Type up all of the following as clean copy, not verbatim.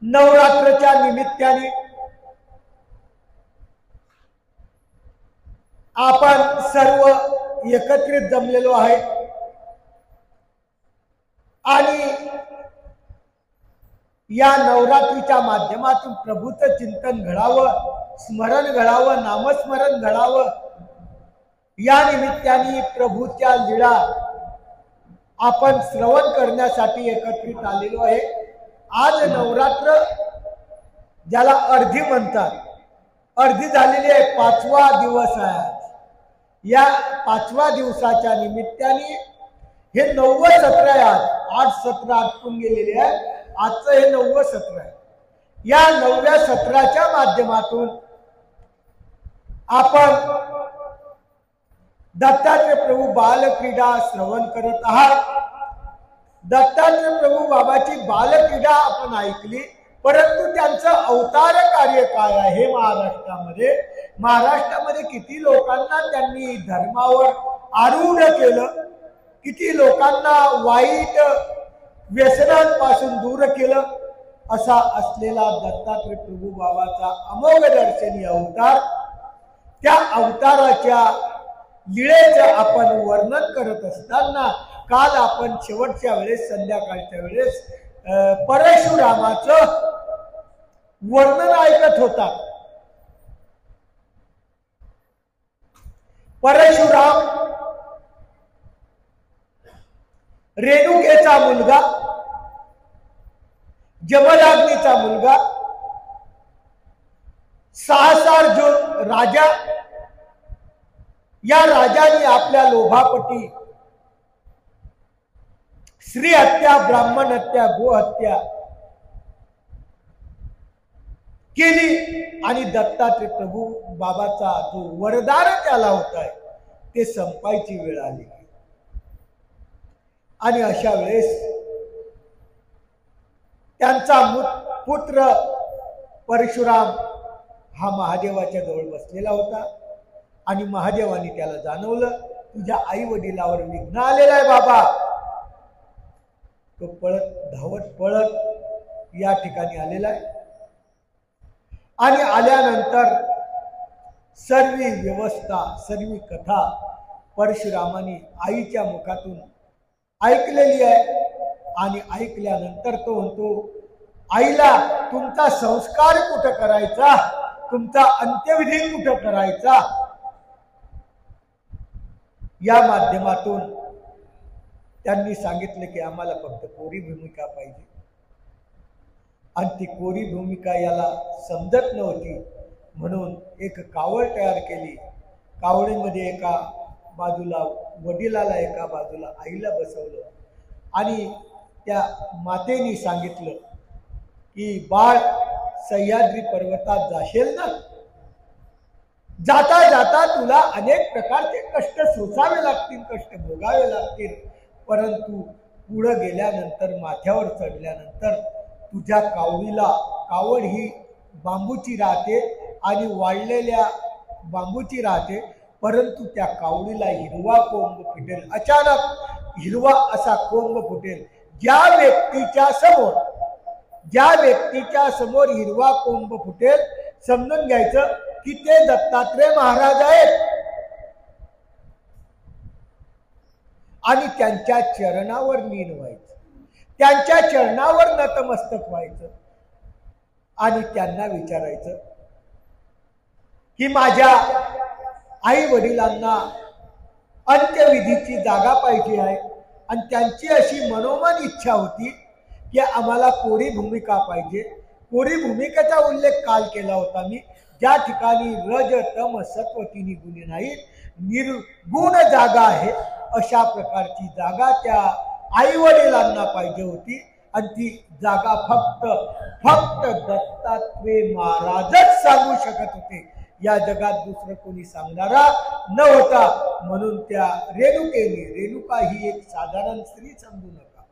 नवरात्रच्या निमित्ताने आपण सर्व एकत्रित जमलेलो आहे आणि या नवरात्रीच्या माध्यमातून प्रभूचं चिंतन घडावं, स्मरण घडावं, नामस्मरण घडावं। या निमित्ताने प्रभूच्या लीळा आपण श्रवण करण्यासाठी एकत्रित आलेलो आहे। आज नवरात्र ज्याला अर्धी म्हणतात, अर्धी झालेली आहे, 5वा दिवस आहे। या 5व्या दिवसाच्या निमित्ताने हे 9वं सत्र आहे। आज 8 सत्र आटून गेलेले आहे, आजचं हे 9वं सत्र आहे। या 9व्या सत्राच्या माध्यमातून आपण दत्तात्रय प्रभू बालक्रीडा श्रवण करत आहात। दत्तात्रय प्रभू बाबाची बालक्रीडा आपण ऐकली, परंतु त्यांचं अवतार कार्य काय आहे महाराष्ट्रामध्ये किती लोकांना त्यांनी धर्मावर आरूढ केलं, किती लोकांना वाईट व्यसनांपासून दूर केलं। असा असलेला दत्तात्रय प्रभू बाबाचा अमोघ दर्शनी अवतार, त्या अवताराच्या लीळेचं आपण वर्णन करत असताना काल आपण शेवटच्या वेळेस, संध्याकाळच्या वेळेस परशुरामाचं वर्णन ऐकत होता। परशुराम रेणुकेचा मुलगा, जमदग्नीचा मुलगा, सहस्रार्जुन राजा। या राजाने आपल्या लोभापटी स्त्री हत्या, ब्राह्मण हत्या, गो हत्या केली आणि दत्तात्रय प्रभू बाबाचा जो वरदान त्याला होता आहे ते संपायची वेळ आली। आणि अशा वेळेस त्यांचा पुत्र परशुराम हा महादेवाच्या जवळ बसलेला होता आणि महादेवाने त्याला जाणवलं, तुझ्या आई वडिलावर विघ्न आलेला आहे बाबा। तो धावत पळत या ठिकाणी आलेला आहे आणि आल्यानंतर सर्व व्यवस्था, सर्व कथा परशुरामाने आईच्या मुखातून ऐकलेली आहे। आणि ऐकल्यानंतर तो म्हणतो, आईला तुमचा संस्कार कुठं करायचा, तुमचा अंत्यविधी कुठं करायचा। या माध्यमातून त्यांनी सांगितलं की आम्हाला फक्त कोरी भूमिका पाहिजे आणि ती कोरी भूमिका याला समजत नव्हती, म्हणून एक कावळ तयार केली। कावळीमध्ये एका बाजूला वडिलाला, एका बाजूला आईला बसवलं आणि त्या मातेने सांगितलं की बाळ, सह्याद्री पर्वतात जाशील ना, जाता जाता तुला अनेक प्रकारचे कष्ट सोसावे लागतील, कष्ट भोगावे लागतील, परंतु पुढे गेल्यानंतर, माथ्यावर चढल्यानंतर तुझ्या कावळीला, कावड ही बांबूची राहते आणि वाळलेल्या बांबूची राहते, परंतु त्या कावळीला हिरवा कोंब फुटेल, अचानक हिरवा असा कोंब फुटेल। ज्या व्यक्तीच्या समोर हिरवा कोंब फुटेल, समजून घ्यायचं की ते दत्तात्रय महाराज आहेत आणि त्यांच्या चरणावर लीन व्हायचं, त्यांच्या चरणावर नतमस्तक व्हायचं आणि त्यांना विचारायचं की माझ्या आई वडिलांना अंत्यविधीची जागा पाहिजे आहे। आणि त्यांची अशी मनोमन इच्छा होती की आम्हाला कोरी भूमिका पाहिजे। कोरी भूमिकेचा उल्लेख काल केला होता मी, ज्या ठिकाणी रज तम सत्व तिन्ही गुण नाहीत, निर्गुण जागा आहे, अशा प्रकारची जागा त्या आई वडिलांना पाहिजे होती। आणि ती जागा फक्त दत्तात्रय महाराजच सांगू शकत होते, या जगात दुसरं कोणी सांगणारा नव्हता। म्हणून त्या रेणुकेने, रेणुका ही एक साधारण स्त्री समजू नका,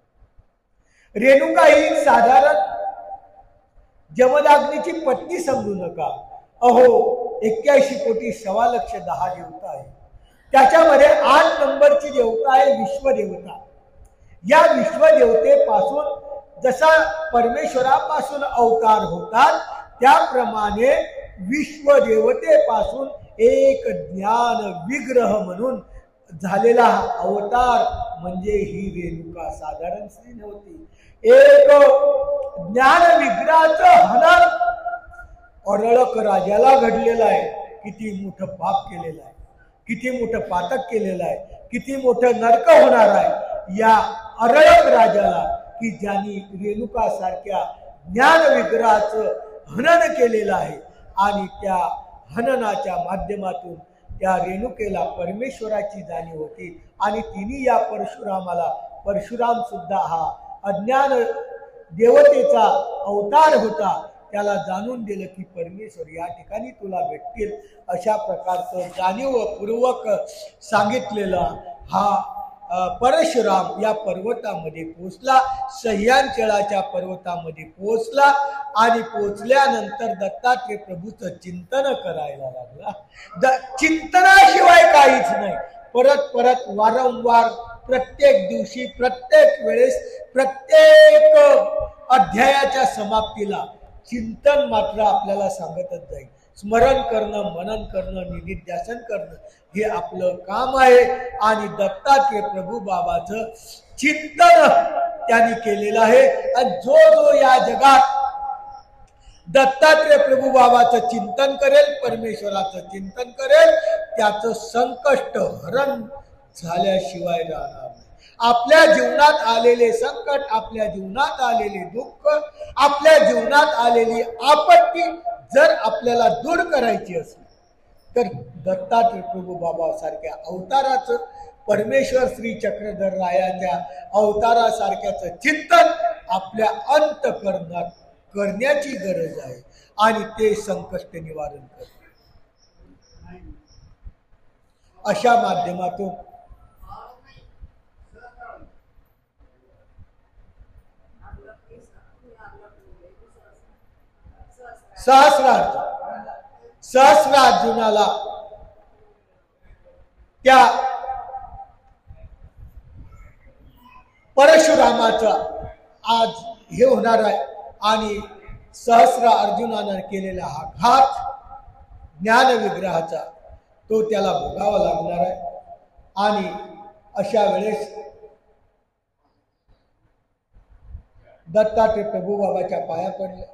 रेणुका ही एक साधारण जमदग्नीची पत्नी समजू नका। अहो 81 कोटी 1,15,10,000 देवता आहे, त्याच्यामध्ये 8 नंबरची देवता आहे विश्वदेवता। या विश्वदेवतेपासून जसा परमेश्वरापासून अवतार होतात त्याप्रमाणे विश्वदेवतेपासून एक ज्ञान विग्रह म्हणून झालेला अवतार म्हणजे ही रेणुका साधारण स्त्री नव्हती. एक ज्ञान विग्रहाचं हनन अरळक राजाला घडलेलं आहे. किती मोठं पाप केलेलं आहे, किती मोठं पातक केलेलं आहे, किती मोठं नरक होणार आहे या अरळक राजाला, की ज्यांनी रेणुका सारख्या ज्ञान विग्रहाचं हनन केलेलं आहे. आणि त्या हननाच्या माध्यमातून त्या रेणुकेला परमेश्वराची जाणीव होती. आणि तिने या परशुरामाला, परशुराम सुद्धा हा अज्ञान देवतेचा अवतार होता, त्याला जाणून दिलं की परमेश्वर या ठिकाणी तुला भेटतील. अशा प्रकारचं जाणीवपूर्वक सांगितलेला हा परशुराम या पर्वतामध्ये पोहोचला, सह्यांचळाच्या पर्वतामध्ये पोहोचला. आणि पोहोचल्यानंतर दत्तात्रय प्रभूचं चिंतन करायला लागला. चिंतनाशिवाय काहीच नाही. परत परत वारंवार प्रत्येक दिवशी, प्रत्येक वेळेस, प्रत्येक अध्यायाच्या समाप्तीला चिंतन मात्र आपल्याला सांगतच जाईल. स्मरण करणं, मनन करणं, निधिध्यासन करणं हे आपलं काम आहे. आणि दत्तात्रय प्रभू बाबाचं चिंतन त्यांनी केलेलं आहे. आणि जो जो या जगात दत्तात्रय प्रभू बाबाचं चिंतन करेल, परमेश्वराचं चिंतन करेल, त्याचं संकष्ट हरण झाल्याशिवाय राहणार नाही. आपल्या जीवनात आलेले संकट, आपल्या जीवनात आलेले दुःख, आपल्या जीवनात आलेली आपत्ती जर आपल्याला दूर करायची असेल तर दत्तात्रय प्रभू बाबा सारख्या अवताराचं, परमेश्वर श्री चक्रधर रायाच्या अवतारासारख्याचं चिंतन आपल्या अंतःकरणात करण्याची गरज आहे. आणि ते संकष्ट निवारण करते. अशा माध्यमातून सहस्रार्जुनाला त्या परशुरामाचा आज हे होणार आहे. आणि सहस्र अर्जुनानं केलेला हा घात ज्ञान विग्रहाचा तो त्याला भोगावा लागणार आहे. आणि अशा वेळेस दत्तात्रय प्रभू बाबाच्या पाया पडले.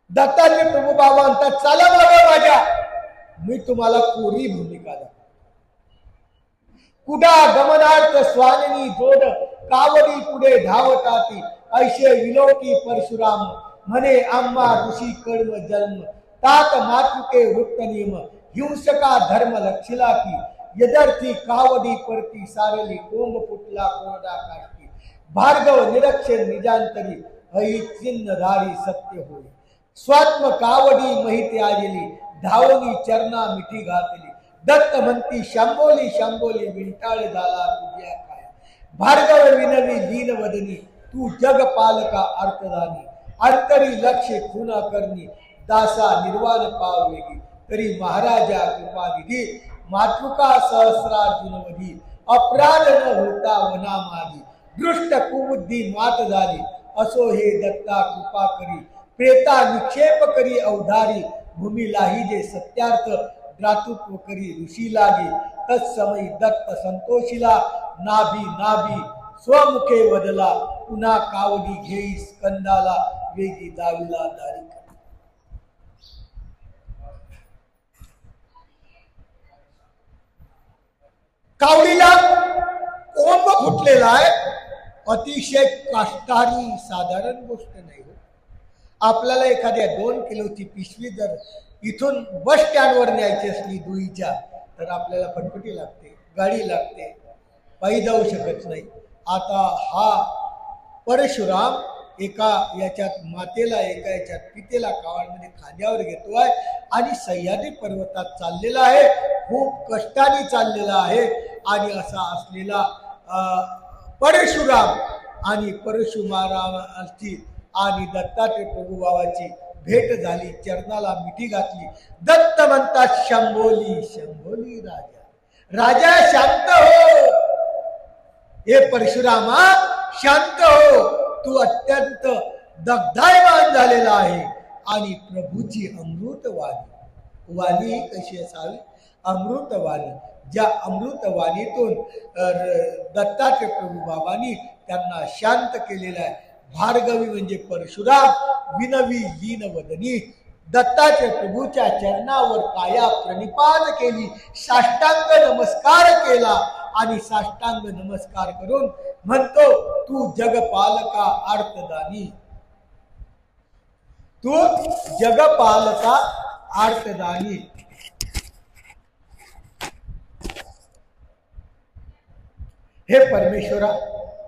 दत्तात्रय प्रभू बाबा म्हणतात, चला बाबा माझ्या, मी तुम्हाला कोरी भूमिका दाखवतो. कुडा गमनार्थ स्वानिनी जोड कावडी पुढे धावताती, ऐशे विलोकी परशुराम म्हणे आम्हा ऋषी कर्म जन्म, तात मातृके वृत्त नियम, हिंसका धर्म लक्षिला की, यदर्थी कावडी परती सारली, कोंब फुटला कोरडा काष्टी, भार्गव निरक्षर निजांतरी, अहि चिन्हधारी सत्य होय, स्वात्म कावडी महिती आलेली, धावनी चरणा मिठी घातली, दत्त म्हणती शंभोली शंभोली, विंटाळ झाला तुझ्या काय, भार्गव विनवी लीन वदनी, तू जग पालका अर्थदानी, अंतरी लक्ष खुना करणी, दासा निर्वाण पाव वेगी, तरी महाराजा कृपानिधी, मातृका सहस्रार्जुनवधी, अपराध न होता वना माझी, दृष्ट कुबुद्धी मात झाली, असो हे दत्ता कृपा करी, प्रेता निक्षेप करी अवधारी, भूमी लाही जे सत्यार्थ, द्रातृत्व करी ऋषी लागे, तत्समयी दत्त संतोषिला, नाभी नाभी स्वमुखे वदला, पुन्हा कावडी घेई स्कंदाला, वेगी दाविला दारी. कावडीला कोंब फुटलेला आहे. अतिशय काष्टारी साधारण गोष्ट नाही. आपल्याला एखाद्या 2 किलोची पिशवी जर इथून बस स्टँडवर न्यायची असली दुईच्या, तर आपल्याला फटफटी लागते, गाडी लागते, पायी जाऊ शकत नाही. आता हा परशुराम एका याच्यात मातेला, एका याच्यात पितेला कावडमध्ये खांद्यावर घेतोय आणि सह्याद्री पर्वतात चाललेला आहे, खूप कष्टाने चाललेला आहे. आणि असा असलेला परशुराम आणि परशुरामाची आणि दत्तात्रय प्रभू बाबाची भेट झाली, चरणाला मिठी घातली. दत्त म्हणतात शंभोली शंभोली राजा, राजा शांत हो. हे परशुरामा, शांत हो, तू अत्यंत दग्धायमान झालेला आहे. आणि प्रभूची अमृतवाणी, वाणी कशी असावी? अमृतवाणी. ज्या अमृतवाणीतून दत्तात्रय प्रभू बाबांनी त्यांना शांत केलेला आहे. भार्गवी म्हणजे परशुराम, विनवी लीन वदनी. दत्तात्रय प्रभूच्या चरणावर काया प्रणिपात केली, साष्टांग नमस्कार केला आणि साष्टांग नमस्कार करून म्हणतो, तू जगपालका आर्तदानी, तू जगपालका आर्तदानी. हे परमेश्वरा,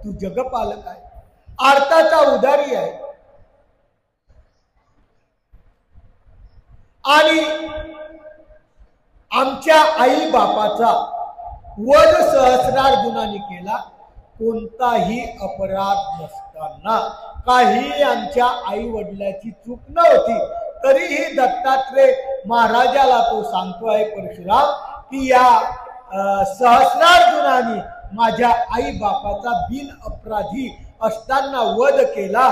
तू जगपालक आहे, आर्ताचा उदारी आहे. आणि आमच्या आई बापाचा वध सहस्रार्जुनाने केला, कोणताही अपराध नसताना, काही आमच्या आई वडिलाची चूक नव्हती, तरीही दत्तात्रय महाराजाला तो सांगतो आहे, परशुराम, की या सहस्रार्जुनाने माझ्या आई बापाचा बिन अपराधी असताना वध केला,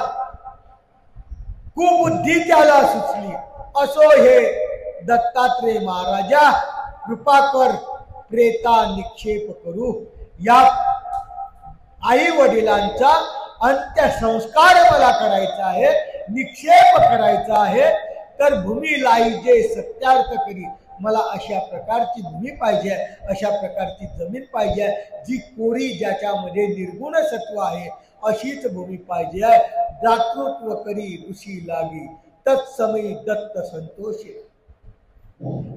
कुबुद्धी त्याला सुचली. असो हे दत्तात्रय महाराजा, कृपा कर, प्रेता निक्षेप करू. या आई वडिलांचा अंत्यसंस्कार मला करायचा आहे, निक्षेप करायचा आहे. तर भूमी लाईजे सत्यार्थ करी, मला अशा प्रकारची भूमी पाहिजे, अशा प्रकारची जमीन पाहिजे, जी कोरी, ज्याच्यामध्ये निर्गुण सत्व आहे, अशीच भूमी पाहिजे. दातृत्व करी ऋषी लागी, तत्समयी दत्त संतोषे.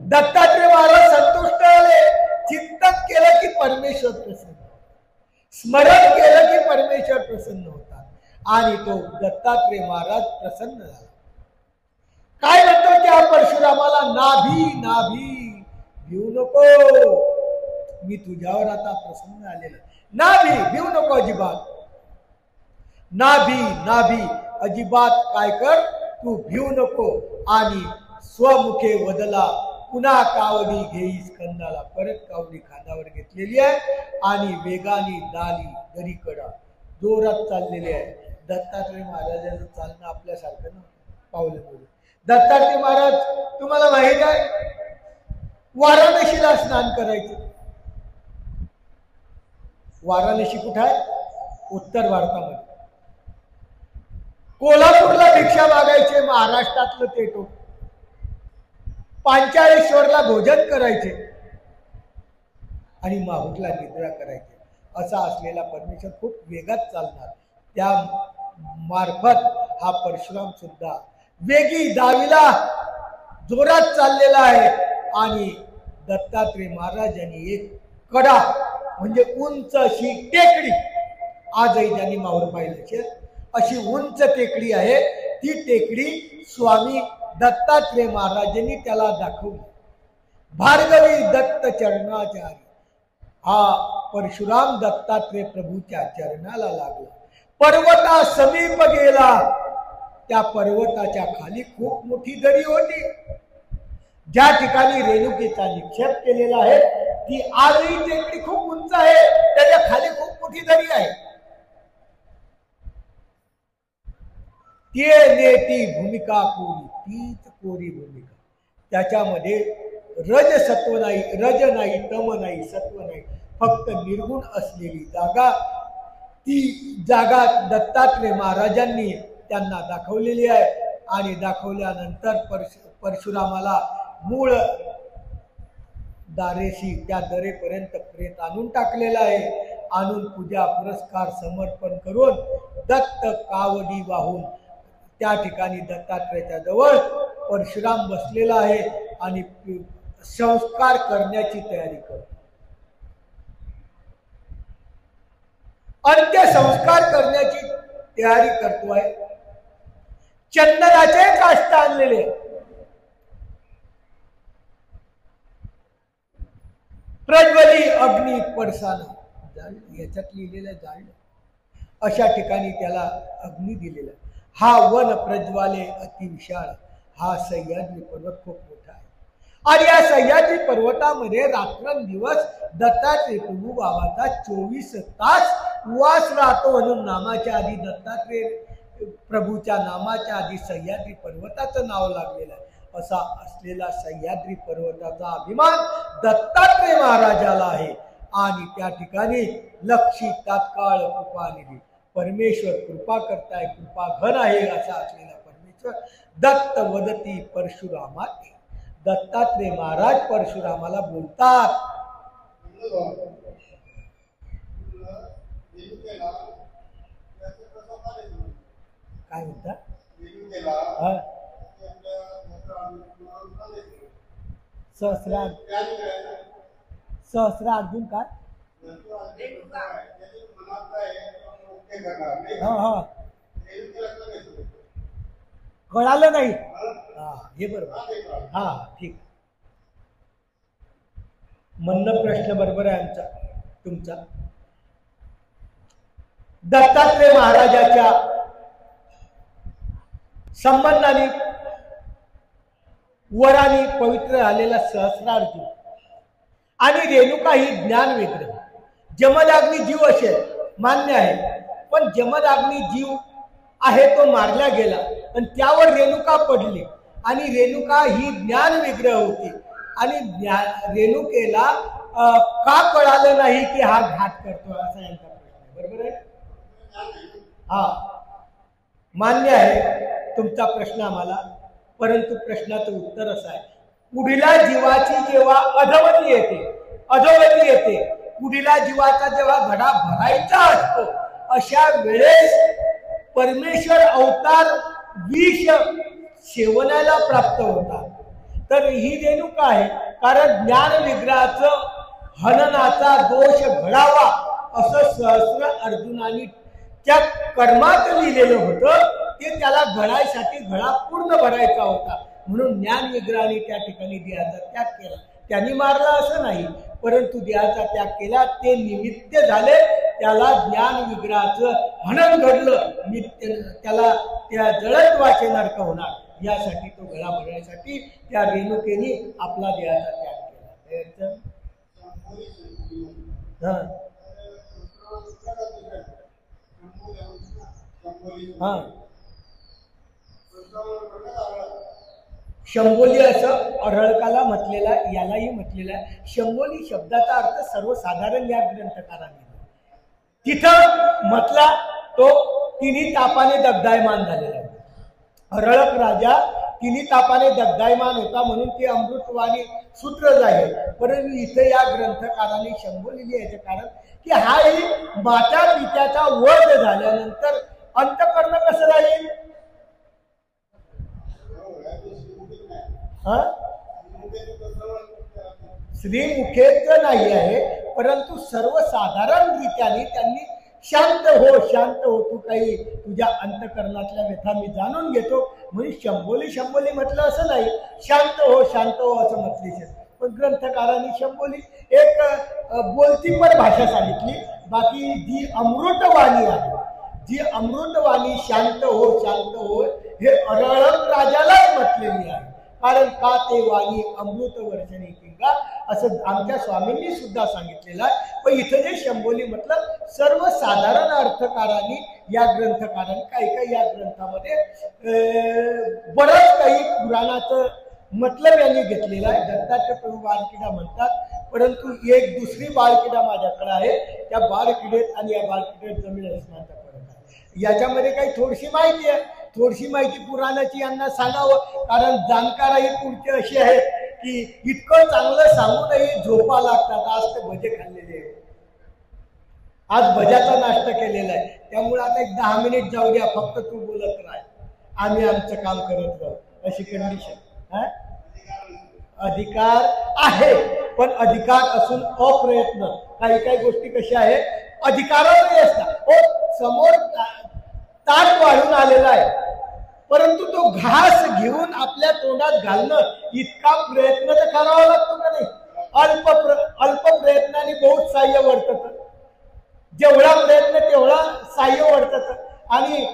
दत्तात्रय महाराज संतुष्ट झाले. चिंतन केलं की परमेश्वर प्रसन्न, स्मरण केलं की परमेश्वर प्रसन्न होतात. आणि तो दत्तात्रय महाराज प्रसन्न झाला. काय म्हणतो त्या परशुरामाला? नाभी नाभी भिवू नको, मी तुझ्यावर आता प्रसन्न झालेला. नाभी भिवू नको अजिबात, नाभी नाभी अजिबात काय कर, तू भिवू नको. आणि स्वमुखे वदला, पुन्हा कावडी घेईस कंदाला. परत कावडी खांद्यावर घेतलेली आहे आणि वेगाने दाली दरीकडा जोरात चाललेली आहे. दत्तात्रय महाराजांचं चालणं आपल्यासारखं नव्हतं, पावलं पावलं. दत्तात्रय महाराज, तुम्हाला माहित आहे, वाराणसीला स्नान करायचं. वाराणसी कुठं आहे? उत्तर भारतामध्ये. कोल्हापूरला भिक्षा मागायचे, महाराष्ट्रातलं ते टोक. पांचाळेश्वरला भोजन करायचे आणि माहूरला निद्रा करायचे. असा असलेला परमेश्वर खूप वेगात चालणार. त्या मार्फत हा परशुराम सुद्धा वेगी दावीला जोरात चाललेला आहे. आणि दत्तात्रय महाराजांनी एक कडा म्हणजे उंच अशी टेकडी, आजही ज्यांनी माहूर पाहिलं असेल, अशी उंच टेकडी आहे. ती टेकडी स्वामी दत्तात्रय महाराजांनी त्याला दाखवली. भार्गवी दत्त चरणाचारी. हा परशुराम दत्तात्रय प्रभूच्या चरणाला लागला. पर्वता समीप गेला. त्या पर्वताच्या खाली खूप मोठी दरी होती. ज्या ठिकाणी रेणुकेचा निक्षेप केलेला आहे ती आजही टेकडी खूप उंच आहे. त्याच्या खाली खूप मोठी दरी आहे. ती भूमिका कोरी, तीच कोरी भूमिका. त्याच्यामध्ये रज सत्व नाही, रज नाही, तम नाही, सत्व नाही, फक्त निर्गुण असलेली जागा. ती जागा दत्तात्रय महाराजांनी त्यांना दाखवलेली आहे. आणि दाखवल्यानंतर परशुरामाला मूळ दारेशी, त्या दरेपर्यंत प्रेत आणून टाकलेला आहे. आणून पूजा पुरस्कार समर्पण करून दत्त कावडी वाहून त्या ठिकाणी दत्तात्रयाच्या जवळ परशुराम बसलेला आहे आणि संस्कार करण्याची तयारी करतो. अंत्यसंस्कार करण्याची तयारी करतोय. चंदनाचे काष्ट आणलेले, प्रज्वली अग्नी पडसाना, याच्यात लिहिलेलं जाळलं. अशा ठिकाणी त्याला अग्नी दिलेला. हा वन प्रज्वाले अतिविशाळ. हा सह्याद्री पर्वत खूप मोठा आहे. आणि या सह्याद्री पर्वतामध्ये रात्रंदिवस दत्तात्रय प्रभू बाबाचा 24 तास उवास राहतो म्हणून नामाच्या आधी दत्तात्रेय प्रभूच्या नामाच्या आधी सह्याद्री पर्वताचं नाव लागलेलं आहे. असा असलेला सह्याद्री पर्वताचा अभिमान दत्तात्रेय महाराजाला आहे. आणि त्या ठिकाणी लक्षी तात्काळ कृपानिधी परमेश्वर कृपा करताय, कृपा घन आहे असा असलेला परमेश्वर दत्त वदती परशुरामाने. दत्तात्रेय महाराज परशुरामाला बोलतात, काय म्हणतात सहस्रार्जुन काय कळालं नाही. हा हे बरोबर. हा ठीक. म्हणणं प्रश्न बरोबर आहे आमचा तुमचा. दत्तात्रेय महाराजाच्या संबंधाने वराने पवित्र झालेला सहस्रार्जुन आणि रेणुका ही ज्ञान विग्रह. जमदाग्नी जीव असेल मान्य आहे, पण जमदाग्नी जीव आहे तो मारला गेला आणि त्यावर रेणुका पडली आणि रेणुका ही ज्ञान विग्रह होती. आणि रेणुकेला का कळालं नाही की हा घात करतो असा यांचा प्रश्न. बरोबर आहे. हा मान्य आहे तुमचा प्रश्न आम्हाला, परंतु प्रश्नाचं उत्तर असं आहे, पुढीला जीवाची जेव्हा अधोगती येते, पुढीला जीवाचा जेव्हा घडा भरायचा असतो अशा वेळेस परमेश्वर अवतार विष सेवनाला प्राप्त होतात. तर ही रेणुका आहे, कारण ज्ञान विग्रहाचं हननाचा दोष घडावा असं सहस्र अर्जुनाने त्या कर्मात लिहिलेलं होतं. ते त्याला घडायसाठी घडा पूर्ण भरायचा होता, म्हणून ज्ञान विग्रहाने त्या ठिकाणी देहाचा त्याग केला. त्यांनी मारला असं नाही, परंतु देहाचा त्याग केला. ते निमित्त झाले, त्याला ज्ञान विग्रहाचं हनन घडलं, त्याला त्या जळत्वाचे नरक होणार. यासाठी तो घडा भरण्यासाठी त्या रेणुकेने आपला देहाचा त्याग केला. शंभोली असं अरळकाला म्हटलेला, यालाही म्हटलेला आहे. शंभोली शब्दाचा अर्थ सर्वसाधारण या ग्रंथकाराने तिथं म्हटला तो तिन्ही तापाने दग्धायमान झालेला. अरळक राजा तिन्ही तापाने दग्धायमान होता म्हणून ते अमृतवाणी सूत्र जाईल. परंतु इथे या ग्रंथकाराने शंभोली लिहायचं कारण की हा ही माता पित्याचा वध झाल्यानंतर अंतःकरण कसं राहील. श्रीमुखेच नाही आहे, परंतु सर्वसाधारण रीत्याने त्यांनी शांत हो तू काही तुझ्या अंतःकरणातल्या व्यथा मी जाणून घेतो म्हणजे शंभोली म्हटलं असं नाही, शांत हो असं म्हटली. पण ग्रंथकारांनी शंभोली एक बोलतीपर भाषा सांगितली. बाकी जी अमृतवाणी आहे, जी अमृतवाणी शांत हो हे अरळक राजालाच म्हटलेली आहे. कारण का ते वाणी अमृत वर्षणी किंगा असं आमच्या स्वामींनी सुद्धा सांगितलेलं आहे. पण इथं जे शंभोली म्हटलं सर्वसाधारण अर्थकारांनी या ग्रंथकारांनी काही या ग्रंथामध्ये बरंच काही पुराणाचं मतलब यांनी घेतलेलं आहे. दत्तात्रेय प्रभू बाळकिडा म्हणतात, परंतु एक दुसरी बाळकिडा माझ्याकडे आहे. त्या बाळकिडेत आणि या बाळकिडेत जमीन अस्मानाचा फरक आहे. याच्यामध्ये काही थोडीशी माहिती आहे, थोडीशी माहिती पुराणाची यांना सांगावं, कारण जाणकारही पुढचे असे आहेत की इतकं चांगलं सांगूनही झोपा लागतात. आज ते भजे खाल्लेले आहेत, आज भज्याचा नाश्ता केलेला आहे. त्यामुळे आता एक 10 मिनिट जाऊ द्या, फक्त तू बोलत राह, आम्ही आमचं काम करत राहू, अशी कंडिशन. अधिकार आहे, पण अधिकार असून अप्रयत्न. काही गोष्टी कशा आहेत, अधिकारातही असतात. समोर ताट वाढून आलेला आहे, परंतु तो घास घेऊन आपल्या तोंडात घालणं इतका प्रयत्न तर करावा लागतो का नाही. अल्प प्रयत्नाने बहुत साह्य वर्तत. जेवढा प्रयत्न तेवढा साह्य वर्तत आणि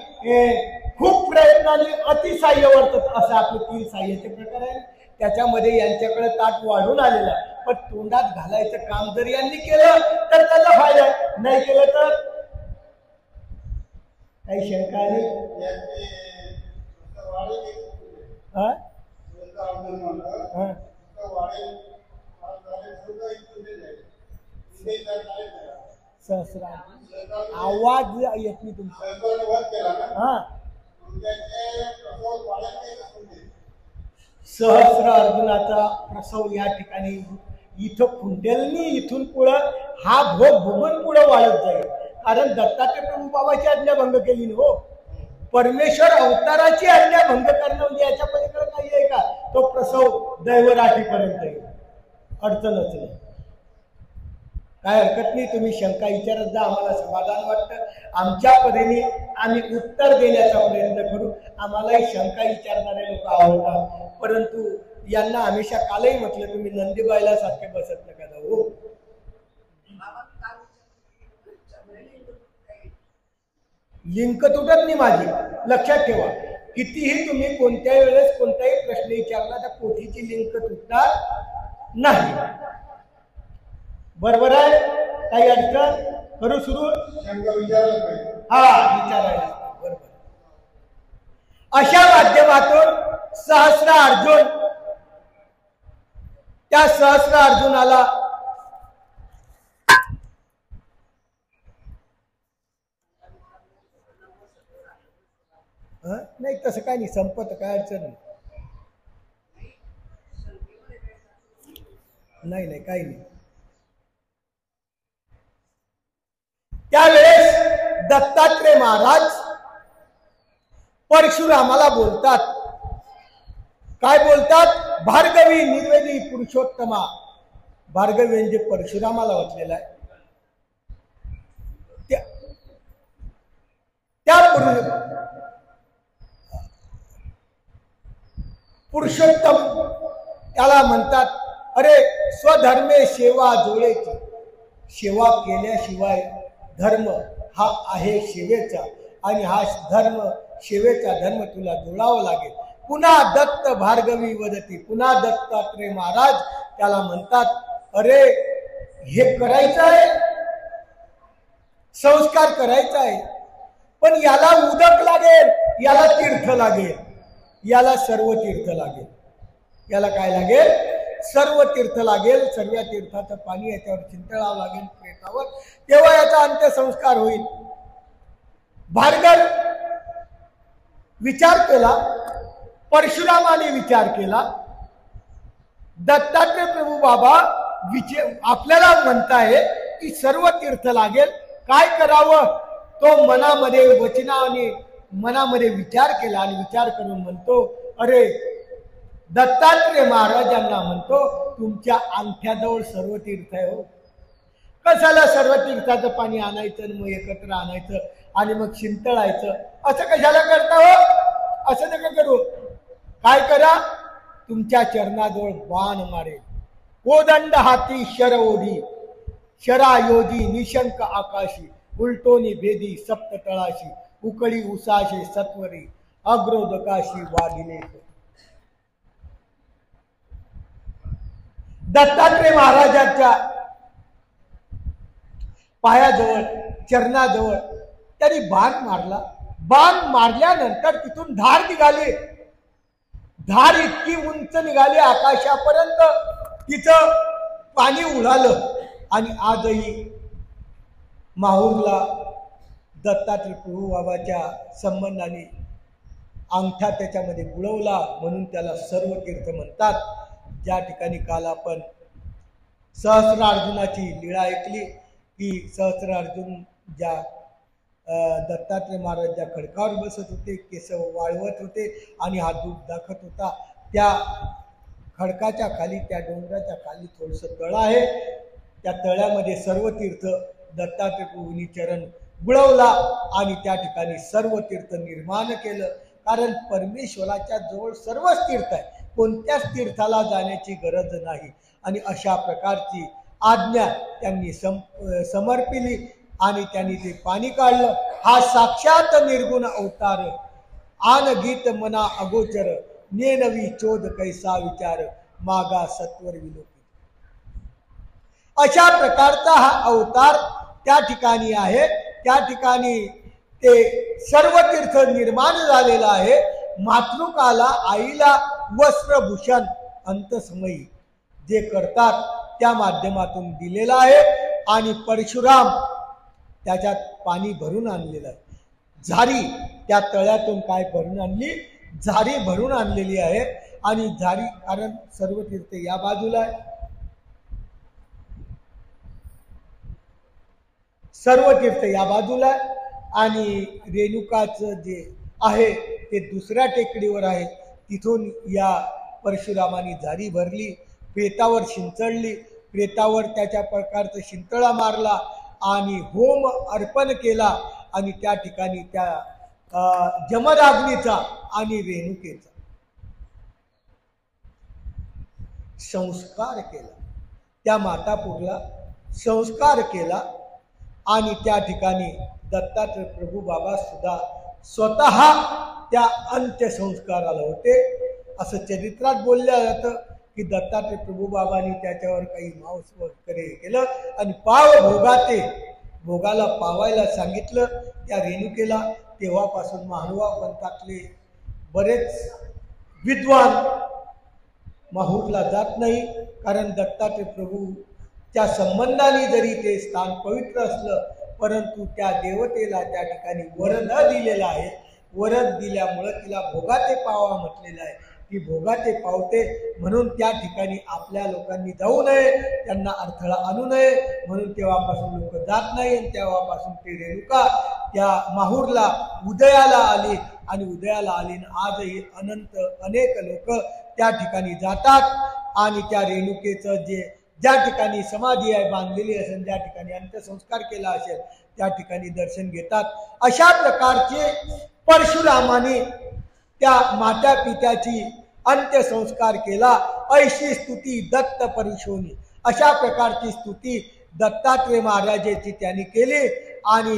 खूप प्रयत्नाने अतिसाह्य वर्तत. असं आपले 3 साह्याचे प्रकार आहे. त्याच्यामध्ये यांच्याकडे ताट वाढून आलेला आहे, पण तोंडात घालायचं काम जर यांनी केलं तर त्याचा फायदा, नाही केलं तर काही शंका आली? हा? हा? सहस्रा आवाज येत नाही तुमचा. हा, सहस्र अर्जुनाचा प्रसव या ठिकाणी इथं खुंटेलनी इथून पुढं हा भोग भुगून पुढे वाढत जाईल. कारण दत्तात्रय प्रभू बाबाची आज्ञा भंग केली ना हो. परमेश्वर अवताराची आज्ञा भंग करणं म्हणजे याच्या पलीकडे नाहीये का? तो प्रसव दैवराठीपर्यंत येईल, अडचणच नाही. काय हरकत नाही, तुम्ही शंका विचारत जा, आम्हाला समाधान वाटतं. आमच्या परीने आम्ही उत्तर देण्याचा प्रयत्न करू. आम्हालाही शंका विचारणारे लोक आवडतात, परंतु यांना हमेशा कालही म्हटलं तुम्ही नंदीबाईला सारखे बसत नका जाऊ. लिंक तुटत नाही माझी, लक्षात ठेवा. कितीही तुम्ही कोणत्याही वेळेस कोणताही प्रश्न विचारला तर पोथीची लिंक तुटणार नाही. बरोबर आहे? काही अडचण? करू सुरू? हा, विचारायला बरोबर. अशा माध्यमातून सहस्र अर्जुन, त्या सहस्र अर्जुनाला नाही तसं काय नाही, संपत काय अडचण नाही. नाही काही नाही. त्यावेळेस दत्तात्रय महाराज परशुरामाला बोलतात. काय बोलतात? भार्गवी निर्वेदी पुरुषोत्तमा. भार्गवी म्हणजे परशुरामाला वाटलेला आहे. त्या पुरुषोत्तम त्याला म्हणतात, अरे स्वधर्मे सेवा जोडेची. सेवा केल्याशिवाय धर्म हा आहे सेवेचा, आणि हा धर्म सेवेचा धर्म तुला जोडावा लागेल. पुन्हा दत्त भार्गवी वदती. पुन्हा दत्तात्रय महाराज त्याला म्हणतात, अरे हे करायचं आहे, संस्कार करायचा आहे, पण याला उदक लागेल, याला तीर्थ लागेल, याला सर्व तीर्थ लागेल. याला काय लागेल? सर्व तीर्थ लागेल. सर्व तीर्थाचं पाणी याच्यावर चिंतळावं लागेल प्रेतावर, तेव्हा याचा अंत्यसंस्कार होईल. भार्गव विचार केला, परशुरामाने विचार केला. दत्तात्रय प्रभू बाबा आपल्याला म्हणताय की सर्व तीर्थ लागेल, काय करावं? तो मनामध्ये वचनाने मनामध्ये विचार केला आणि विचार करून म्हणतो, अरे दत्तात्रय महाराजांना म्हणतो, तुमच्या अंगठ्याजवळ सर्व तीर्थ आहे हो. कशाला सर्व तीर्थाचं पाणी आणायचं आणि मग एकत्र आणायचं आणि मग शिंतळायचं? असं कशाला करता हो? असं नका करू. काय करा? तुमच्या चरणाजवळ बाण मारेल. कोदंड हाती शर ओढी, शरायोधी निशंक आकाशी, उलटोनी भेदी सप्त तळाशी, उकळी उसाशी सत्वरी, अग्रोदकाशी वाढिले. दत्तात्रय महाराजांच्या पायाजवळ, चरणाजवळ त्यांनी बाण मारला. बाण मारल्यानंतर तिथून धार निघाली. धार इतकी उंच निघाली आकाशापर्यंत, तिचं पाणी उडालं. आणि आजही माहूरला दत्तात्रय प्रभू बाबाच्या संबंधाने अंगठा त्याच्यामध्ये बुडवला, म्हणून त्याला सर्व तीर्थ म्हणतात. ज्या ठिकाणी काल आपण सहस्रार्जुनाची लीळा ऐकली, की सहस्रार्जुन ज्या दत्तात्रय महाराज ज्या खडकावर बसत होते, केस वाळवत होते आणि हा दूध दाखवत होता, त्या खडकाच्या खाली, त्या डोंगराच्या खाली थोडंसं तळ आहे. त्या तळ्यामध्ये सर्व तीर्थ दत्तात्रय प्रभूंनी चरण बुडवला आणि त्या ठिकाणी सर्व तीर्थ निर्माण केलं. कारण परमेश्वराच्या जवळ सर्वच तीर्थ आहे, कोणत्याच तीर्थाला जाण्याची गरज नाही. आणि अशा प्रकारची आज्ञा त्यांनी समर्पिली आणि त्यांनी ते पाणी काढलं. हा साक्षात निर्गुण अवतार, आन गीत मना अगोचर, नेनवी चोद कैसा विचार, मागा सत्वर विलोकित. अशा प्रकारचा हा अवतार त्या ठिकाणी आहे. त्या ठिकाणी ते सर्व तीर्थ निर्माण झालेलं आहे. मातृकाला आईला वस्त्रभूषण अंतसमयी जे करतात त्या माध्यमातून दिलेला आहे. आणि परशुराम त्याच्यात पाणी भरून आणलेलं आहे. झारी त्या तळ्यातून काय भरून आणली? झारी भरून आणलेली आहे. आणि झारी कारण सर्व तीर्थ या बाजूला आहे, सर्व तीर्थ या बाजूला आहे. आणि रेणुकाचं जे आहे ते दुसऱ्या टेकडीवर आहे. तिथून या परशुरामाने झारी भरली, प्रेतावर शिंचळली, प्रेतावर त्याच्या प्रकारचं शिंतळा मारला आणि होम अर्पण केला. आणि त्या ठिकाणी त्या जमदाग्नीचा आणि रेणुकेचा संस्कार केला. त्या मातापूरला संस्कार केला. आणि त्या ठिकाणी दत्तात्रय प्रभू बाबा सुद्धा स्वतः त्या अंत्यसंस्काराला होते. असं चरित्रात बोललं जातं की दत्तात्रय प्रभू बाबांनी त्याच्यावर काही मांस वगैरे केलं आणि भोगाला पावायला सांगितलं त्या रेणुकेला. तेव्हापासून मानवा पंथातले बरेच विद्वान माहूरला जात नाही. कारण दत्तात्रय प्रभूच्या संबंधाने जरी ते स्थान पवित्र असलं परंतु त्या देवतेला त्या ठिकाणी वरद दिलेला आहे. वरद दिल्यामुळं तिला भोगाते पावा म्हटलेलं आहे. ती भोगाते पावते म्हणून त्या ठिकाणी आपल्या लोकांनी जाऊ नये, त्यांना अडथळा आणू नये म्हणून तेव्हापासून लोक जात नाही. आणि तेव्हापासून ती रेणुका त्या माहूरला उदयाला आली. आणि उदयाला आली आजही अनेक लोक त्या ठिकाणी जातात. आणि त्या रेणुकेचं ज्या ठिकाणी समाधी आहे बांधलेली असेल, ज्या ठिकाणी अंत्यसंस्कार केला असेल त्या ठिकाणी दर्शन घेतात. अशा प्रकारचे परशुरामाने त्या माता पित्याची अंत्यसंस्कार केला. ऐशी स्तुती दत्त परशोनी, अशा प्रकारची स्तुती दत्तात्रय महाराजाची त्यांनी केली. आणि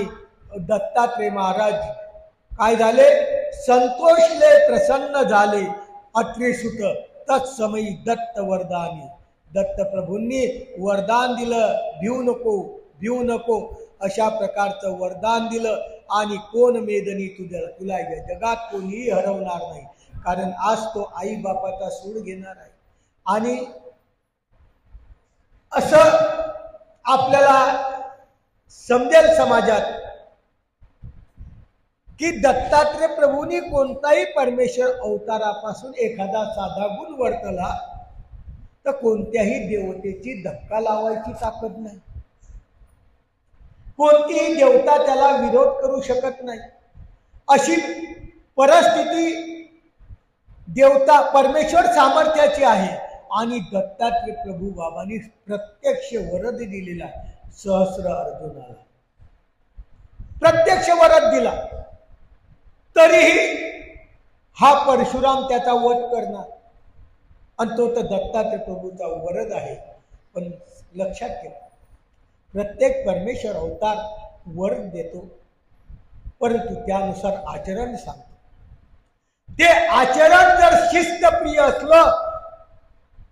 दत्तात्रय महाराज काय झाले? संतोषले प्रसन्न झाले. अत्रिसुत तत्समयी दत्त वरदानी, दत्त प्रभूंनी वरदान दिलं, भिवू नको अशा प्रकारचं वरदान दिलं. आणि कोण मेदनी तुला या जगात कोणीही हरवणार नाही. कारण आज तो आई बापाचा सूड घेणार आहे. आणि असं आपल्याला समजेल समाजात की दत्तात्रय प्रभूंनी कोणताही परमेश्वर अवतारापासून एखादा साधा गुण वर्तला तर कोणत्याही देवतेची धक्का लावायची ताकद नाही. कोणतीही देवता त्याला विरोध करू शकत नाही. अशी परिस्थिती देवता परमेश्वर सामर्थ्याची आहे. आणि दत्तात्रय प्रभू बाबांनी प्रत्यक्ष वरद दिलेला सहस्र अर्जुनाला, प्रत्यक्ष वरद दिला. तरीही हा परशुराम त्याचा वध करणार. आणि तो तर दत्तात्रय प्रभूचा वरद आहे. पण लक्षात ठेवा, प्रत्येक परमेश्वर अवतार वरद देतो परंतु त्यानुसार आचरण सांगतो. ते आचरण जर शिस्तप्रिय असलं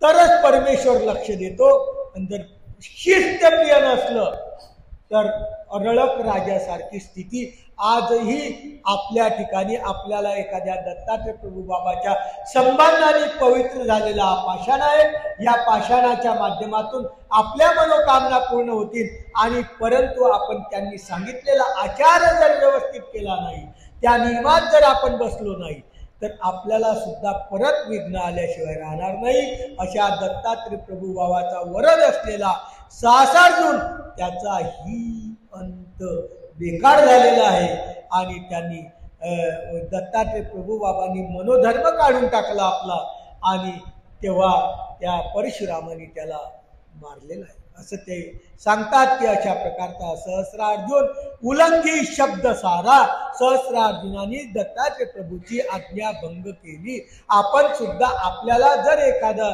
तरच परमेश्वर लक्ष देतो. आणि जर शिस्तप्रिय नसलं तर रळक राजासारखी स्थिती आजही आपल्या ठिकाणी आपल्याला एखाद्या दत्तात्रय प्रभू बाबाच्या संबंधाने पवित्र झालेला हा पाषाण आहे. या पाषाणाच्या माध्यमातून आपल्या मनोकामना पूर्ण होतील. आणि परंतु आपण त्यांनी सांगितलेला आचार जर व्यवस्थित केला नाही, त्या नियमात जर आपण बसलो नाही तर आपल्याला सुद्धा परत विघ्न आल्याशिवाय राहणार नाही. अशा दत्तात्रय प्रभू बाबाचा वरद असलेला सहस्रार्जुन त्याचाही अंत बेकार झालेला आहे. आणि त्यांनी दत्तात्रय प्रभू बाबांनी मनोधर्म काढून टाकला आपला. आणि तेव्हा त्या परशुरामाने त्याला मारलेला आहे असं ते सांगतात. की अशा प्रकारचा सहस्रार्जुन उल्लंघी शब्द सारा, सहस्रार्जुनाने दत्तात्रय प्रभूची आज्ञा भंग केली. आपण सुद्धा आपल्याला जर एखादा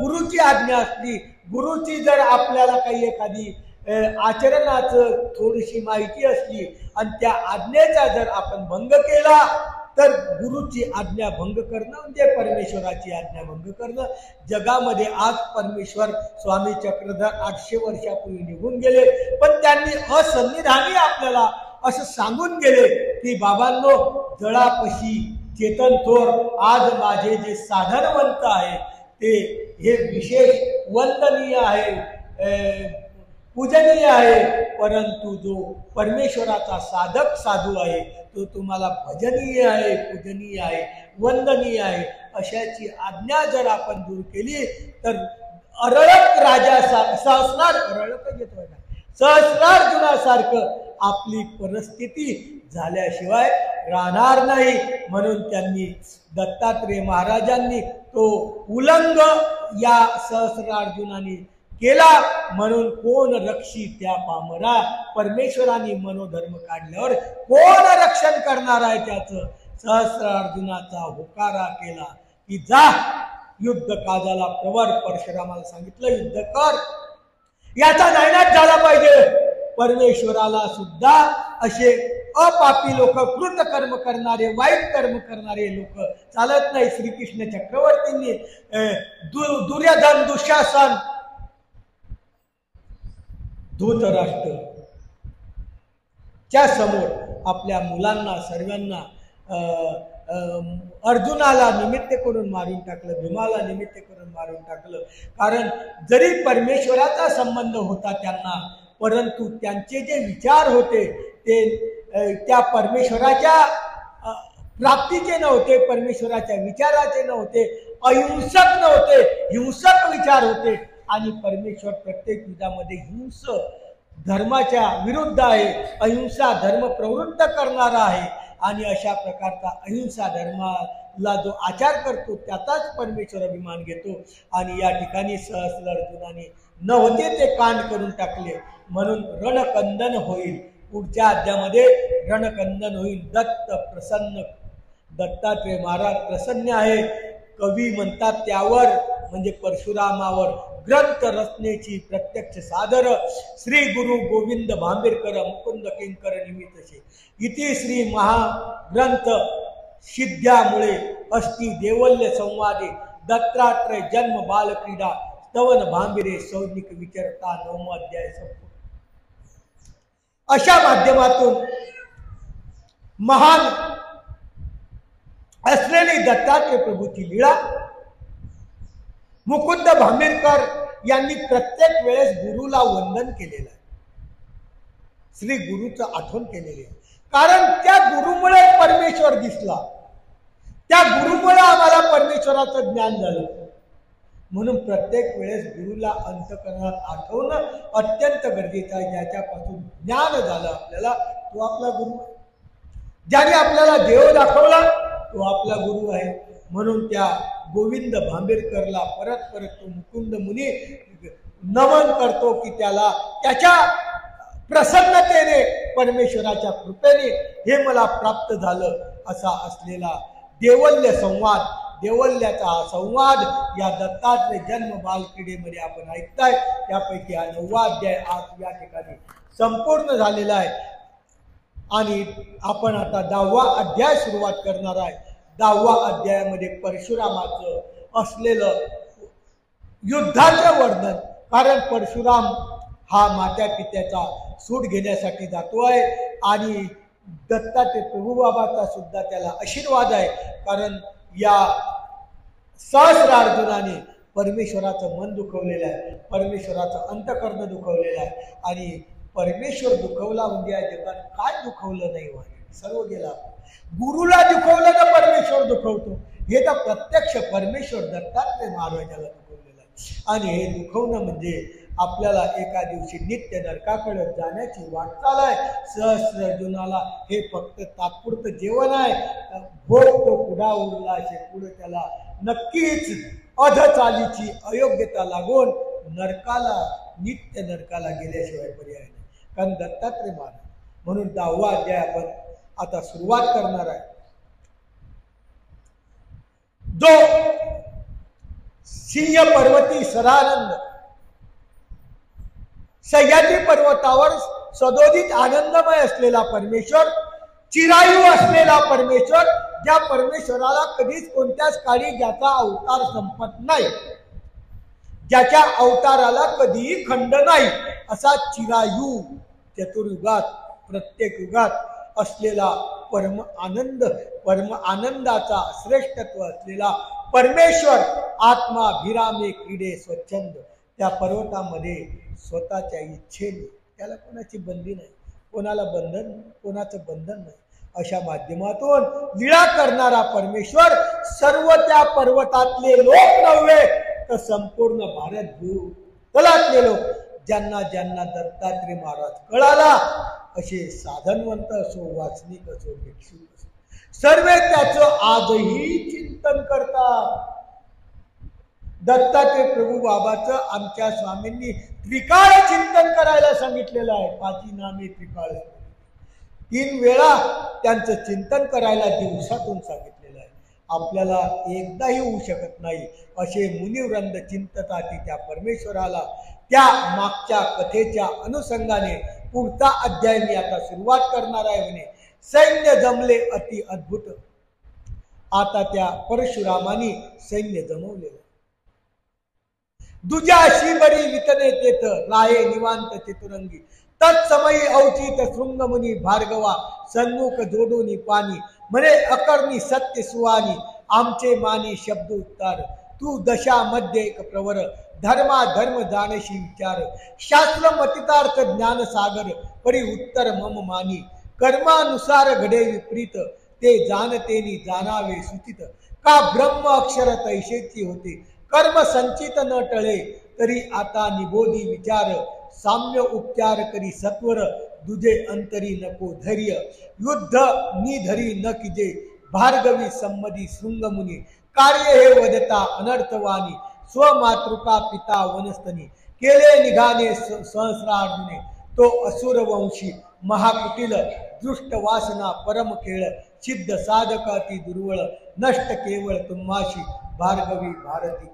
गुरुची आज्ञा असली, गुरुची जर आपल्याला काही एखादी आचरणाचं थोडीशी माहिती असली आणि त्या आज्ञेचा जर आपण भंग केला तर गुरुची आज्ञा भंग करणं म्हणजे परमेश्वराची आज्ञा भंग करणं. जगामध्ये आज परमेश्वर स्वामी चक्रधर 800 वर्षापूर्वी निघून गेले, पण त्यांनी असंविधानी आपल्याला असं सांगून गेले की बाबांनो, जळापशी चेतन थोर आज माझे जे साधनवंत आहे ते हे विशेष वंदनीय आहे, पूजनीय आहे, परंतु जो परमेश्वराचा साधक साधू आहे तो तुम्हाला भजनीय आहे, पूजनीय आहे, वंदनीय आहे. अशाची आज्ञा जर आपण दूर केली तर अरळक राजा सहस्रार अरळक येतोय ना, सहस्रार्जुनासारखं आपली परिस्थिती झाल्याशिवाय राहणार नाही. म्हणून त्यांनी दत्तात्रेय महाराजांनी तो उल्लंघ या सहस्रार्जुनाने केला. म्हणून कोण रक्षी त्या पामरा, परमेश्वराने मनोधर्म काढल्यावर कोण रक्षण करणार आहे त्याचं. सहस्रार्जुनाचा होकारा केला की जा युद्ध काजाला प्रवर. परशुरामाला सांगितलं युद्ध कर, याचा नायनाट झाला पाहिजे. परमेश्वराला सुद्धा असे अपापी लोक, कृत कर्म करणारे, वाईट कर्म करणारे लोक चालत नाही. श्रीकृष्ण चक्रवर्तींनी दुर्योधन, दुःशासन, धृतराष्ट्र च्या समोर आपल्या मुलांना सर्वांना अर्जुनाला निमित्त करून मारून टाकलं, भीमाला निमित्त करून मारून टाकलं. कारण जरी परमेश्वराचा संबंध होता त्यांना, परंतु त्यांचे जे विचार होते ते त्या परमेश्वराच्या प्राप्तीचे नव्हते, परमेश्वराच्या विचाराचे नव्हते, अहिंसक नव्हते, हिंसक विचार होते. आणि परमेश्वर प्रत्येक युगामध्ये हिंस धर्माच्या विरुद्ध आहे, अहिंसा धर्म प्रवृत्त करणारा आहे. आणि अशा प्रकारचा अहिंसा धर्माला जो आचार करतो त्याचाच परमेश्वर अभिमान घेतो. आणि या ठिकाणी सहस्रार्जुनाने नव्हते ते कांड करून टाकले. म्हणून रणकंदन होईल, पुढच्या अध्यामध्ये रणकंदन होईल. दत्त प्रसन्न, दत्तात्रेय महाराज प्रसन्न आहे. कवी म्हणतात त्यावर म्हणजे परशुरामावर ग्रंथ रचनेची प्रत्यक्ष सादर. श्री गुरु गोविंद भांबेरकर मुकुंद किंकर निमित्तसे इति श्री महाग्रंथ सिद्ध्यामुळे अष्टी देवल्य संवादे दत्तात्रय जन्म बालक्रीडा स्तवन भांबिरे सौनिक विचरता 9वा अध्याय संपूर्ण. अशा माध्यमातून महान असलेली दत्तात्रय प्रभूची लीळा मुकुंद भांबेरकर यांनी प्रत्येक वेळेस गुरुला वंदन केलेलं आहे, श्री गुरुचं आठवण केलेली आहे. कारण त्या गुरुमुळे परमेश्वर दिसला, त्या गुरुमुळे आम्हाला परमेश्वराचं ज्ञान झालं. म्हणून प्रत्येक वेळेस गुरुला अंतःकरणात आठवणं अत्यंत गरजेचं आहे. ज्याच्यापासून ज्ञान झालं आपल्याला तो आपला गुरु आहे, ज्याने आपल्याला देव दाखवला तो आपला गुरु आहे. म्हणून त्या गोविंद भांबेरकरला परत परत तो मुकुंद मुनी नमन करतो की त्याला त्याच्या प्रसन्नतेने, परमेश्वराच्या कृपेने हे मला प्राप्त झालं असा असलेला देवल्य संवाद, देवल्याचा हा संवाद या दत्तात्रय जन्म बालक्रीडेमध्ये आपण ऐकताय. त्यापैकी हा 9वा अध्याय आज या ठिकाणी संपूर्ण झालेला आहे. आणि आपण आता 10वा अध्याय सुरुवात करणार आहे. 10वा अध्यायामध्ये परशुरामाचं असलेलं युद्धाचं वर्णन. कारण परशुराम हा मात्या पित्याचा सूड घेण्यासाठी जातो आहे आणि दत्तात्रय प्रभुबाबाचा सुद्धा त्याला आशीर्वाद आहे. कारण या सहस्रार्जुनाने परमेश्वराचं मन दुखवलेलं आहे, परमेश्वराचं अंतःकरण दुखवलेलं आहे. आणि परमेश्वर दुखवला म्हणजे या जगात काय दुखवलं नाही, सर्व गेला. गुरुला दुखवलं तर परमेश्वर दुखवतो, हे तर प्रत्यक्ष परमेश्वर दत्तात्रय महाराजाला दुखवलेलं आहे. आणि हे दुखवणं म्हणजे आपल्याला एका दिवशी नित्य नरकाकडे जाण्याची वाटचाल आहे. सहस्रार्जुनाला हे फक्त तात्पुरतं जेवण आहे. भोग तो पुढा उरला असे पुढे त्याला नक्कीच अधचालीची अयोग्यता लागून नरकाला, नित्य नरकाला गेल्याशिवाय पर्याय नाही. कारण दत्तात्रय महाराज. म्हणून 10वा अध्याय आपण आता सुरुवात करणार आहे. जो सिंह पर्वती सदानंद सह्याद्री पर्वतावर सदोदित आनंदमय असलेला परमेश्वर, चिरायू असलेला परमेश्वर, ज्या परमेश्वराला कधीच कोणत्याच काळी ज्याचा अवतार संपत नाही, ज्याच्या अवताराला कधीही खंड नाही, असा चिरायू चतुर्युगात प्रत्येक युगात असलेला परम आनंदाचा श्रेष्ठत्व असलेला परमेश्वर आत्मा भिरामे क्रीडे स्वच्छंद त्या पर्वतामध्ये स्वतःच्या इच्छेने, त्याला कोणाची बंदी नाही, कोणाला बंधन, कोणाचं बंधन नाही, अशा माध्यमातून लीळा करणारा परमेश्वर सर्व त्या पर्वतातले लोक नव्हे तर संपूर्ण भारत भूतलातले लोक, ज्यांना ज्यांना दत्तात्रय महाराज कळाला, असे साधनवंत असो, वाचनिक असो, भिक्षुक असो, सर्व त्याचं आजही चिंतन करतात. दत्तात्रय प्रभू बाबाचं आमच्या स्वामींनी त्रिकाळ चिंतन करायला सांगितलेलं आहे. पाची नामे त्रिकाळ, 3 वेळा त्यांचं चिंतन करायला दिवसातून सांगितलेलं आहे. आपल्याला एकदाही होऊ शकत नाही असे मुनिवृंद चिंतताती त्या परमेश्वराला. त्या मागच्या कथेच्या अनुषंगाने पुढचा अध्याय मी आता सुरुवात करणार आहे. म्हणे सैन्य जमले अति अद्भुत. आता त्या परशुरामानी सैन्य जमवले. दुजा शिबरी वितने तेथ राये निवांत चतुरंगी तत्समयी औचित शृंगमुनी भार्गवा सन्मुख जोडूनी पाणी म्हणे अकर्णी सत्य सुवानी आमचे मानी शब्द उत्तर तू दशा मध्ये एक प्रवर धर्मा धर्म जाणशी विचार शास्त्र मतितार्थ ज्ञान सागर परी उत्तर मम मानी कर्मानुसार घडे विपरीत ते जाणतेनी जाणावे सुचित का ब्रह्म अक्षर तैशेची होते कर्म संचित न टळे तरी आता निबोधी विचार साम्य उपचार करी सत्वर दुजे अंतरी नको धैर्य युद्ध निधरी न किजे भार्गवी संमदी शृंगमुनी कार्य हे वदता अनर्थवानी स्वमातृका पिता वनस्तनी केले निघाने सहस्रार्जुने तो असुर वंशी महाकुटिल दृष्ट वासना परम खेळ सिद्ध साधक अति दुर्वळ नष्ट केवळ तुम्हाशी भार्गवी भारती.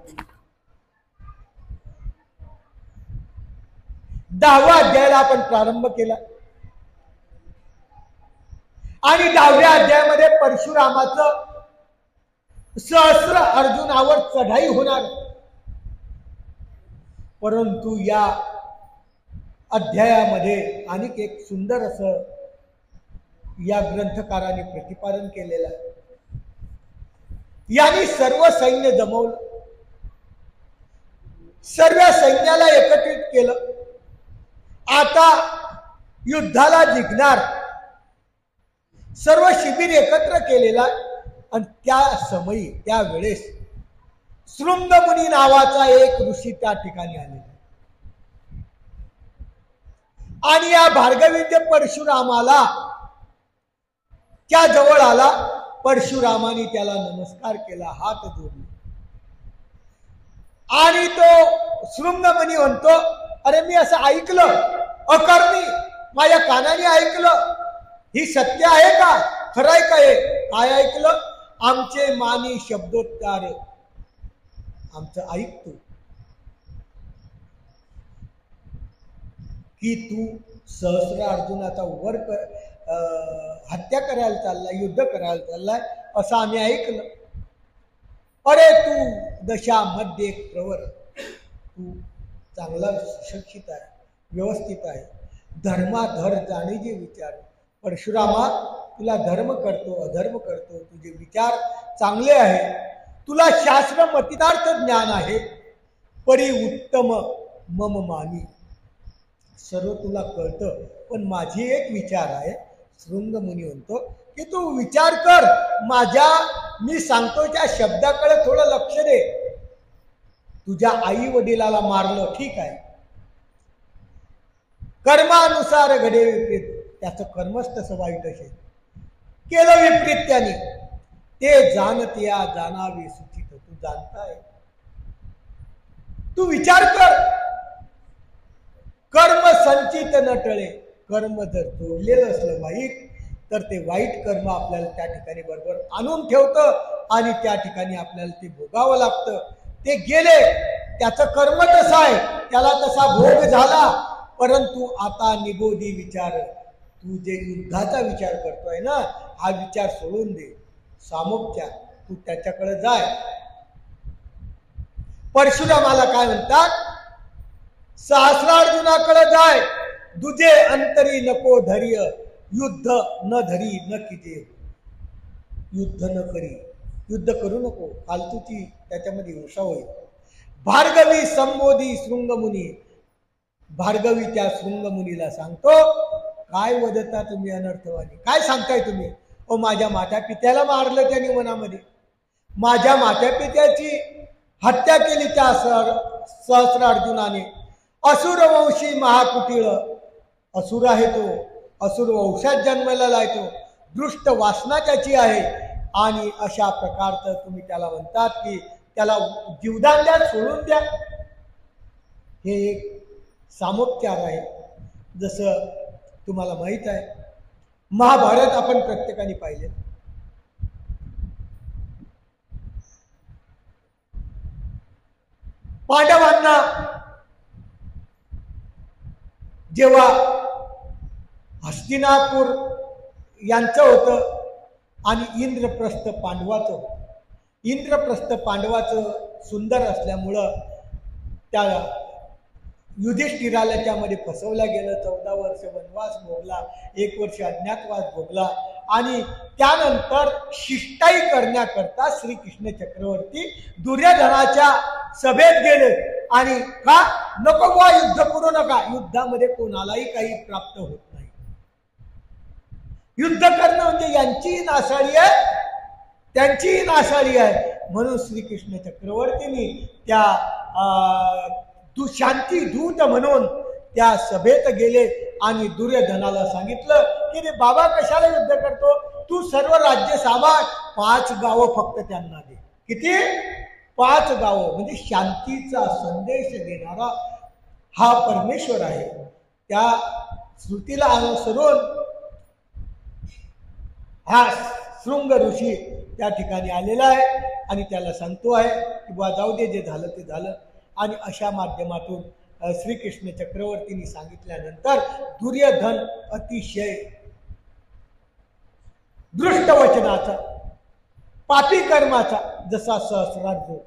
10व्या अध्यायाला आपण प्रारंभ केला आणि 10व्या अध्यायामध्ये परशुरामाचं सहस्र अर्जुनावर चढाई होणार. परंतु या अध्यायामध्ये आणखी एक सुंदर असं या ग्रंथकाराने प्रतिपादन केलेलं आहे. यांनी सर्व सैन्य जमवलं, सर्व सैन्याला एकत्रित केलं. आता युद्धाला जिंकणार सर्व शिबिर एकत्र केलेला आणि त्या समयी त्या वेळेस शृंगमुनी नावाचा एक ऋषी त्या ठिकाणी आलेला आणि या भार्गवीचे परशुरामाला त्या जवळ आला. परशुरामाने त्याला नमस्कार केला, हात जोडले आणि तो शृंगमुनी म्हणतो, अरे मी असं ऐकलं, अकर्णी माझ्या कानाने ऐकलं, ही सत्य आहे का, खरं आहे काय? काय ऐकलं? आमचे मानी शब्दोच्चार आमचं ऐकतो की तू सहस्र अर्जुनाचा वर हत्या करायला चाललाय, युद्ध करायला चाललाय असं आम्ही ऐकलं. अरे तू दशा मध्ये एक प्रवर, तू चांगला सुशिक्षित आहे, व्यवस्थित आहे, धर्माधर जाणीचे विचार. परशुरामा तुला धर्म करतो अधर्म करतो, तुझे विचार चांगले आहे, तुला शास्त्र मतितार्थ ज्ञान आहे, परी उत्तम मम मानी, सर्व तुला कळतं, पण माझी एक विचार आहे. शृंगमुनी म्हणतो की तू विचार कर, माझ्या मी सांगतो त्या शब्दाकडे थोडं लक्ष दे. तुझ्या आई वडिलाला मारलं, ठीक आहे, कर्मानुसार घडे विपरीत, त्याचं कर्मच तसं वाईट असेल, केलं विपरीत त्याने, ते जाणत्या जाणावे सुचित, तू जाणताय, तू विचार कर, कर्म संचित न टळे, कर्म जर जोडलेलं असलं वाईट तर ते वाईट कर्म आपल्याला त्या ठिकाणी बरोबर आणून ठेवतं आणि त्या ठिकाणी आपल्याला ते भोगावं लागतं. ते गेले, त्याचं कर्म तसं आहे, त्याला तसा भोग झाला, परंतु आता निबोधी विचार, तू जे युद्धाचा विचार करतोय ना, हा विचार सोडून दे, सामोपचार, तू त्याच्याकडे जाय. परशुरामाला काय म्हणतात, सहस्रार्जुनाकडे जाय, दुजे अंतरी नको धैर्य, युद्ध न धरी न किजे. युद्ध न करी, युद्ध करू नको, फालतूची त्याच्यामध्ये हिंसा होईल. भार्गवी संबोधी शृंगमुनी. भार्गवी त्या शृंगमुनीला सांगतो, काय वदता तुम्ही अनर्थवाणी, काय सांगताय तुम्ही? ओ माझ्या माता पित्याला मारलं त्यांनी मनामध्ये, माझ्या माता पित्याची हत्या केली त्या सहस्रार्जुनाने. असुरवंशी महाकुटिळ, असुर आहे तो, असुर वंशात जन्माला येतो, दृष्ट वासना त्याची आहे. आणि अशा प्रकारचं तुम्ही त्याला म्हणतात की त्याला जीवदान द्या, सोडून द्या. हे एक सामोपचार आहे. जसं तुम्हाला माहित आहे, महाभारत आपण प्रत्येकाने पाहिले. पांडवांना जेव्हा हस्तिनापूर यांचं होतं आणि इंद्रप्रस्थ पांडवाचं होतं. इंद्रप्रस्थ पांडवाचं सुंदर असल्यामुळं त्या युधिष्ठिराला त्यामध्ये फसवलं गेलं. 14 वर्ष वनवास भोगला, 1 वर्ष अज्ञातवास भोगला आणि त्यानंतर शिष्टाई करण्याकरता श्रीकृष्ण चक्रवर्ती दुर्योधनाच्या सभेत गेले. आणि का नको बुवा, युद्ध करू नका, युद्धामध्ये कोणालाही काही प्राप्त होत नाही. युद्ध करणं म्हणजे यांचीही नासाडी आहे, त्यांचीही नासाडी आहे. म्हणून श्रीकृष्ण चक्रवर्तींनी त्या शांती दूत म्हणून त्या सभेत गेले आणि दुर्योधनाला सांगितलं की रे बाबा, कशाला युद्ध करतो तू, सर्व राज्य सांभाळ, 5 गावं फक्त त्यांना दे. किती? 5 गावं. म्हणजे शांतीचा संदेश देणारा हा परमेश्वर आहे. त्या श्रुतीला अनुसरून हा शृंग ऋषी त्या ठिकाणी आलेला आहे आणि त्याला सांगतो आहे की बुवा जाऊ दे, जे झालं ते झालं. आणि अशा माध्यमातून श्रीकृष्ण चक्रवर्तींनी सांगितल्यानंतर दुर्योधन अतिशय दृष्टवचनाचा, पापी कर्माचा, जसा सहस्रार्जुन,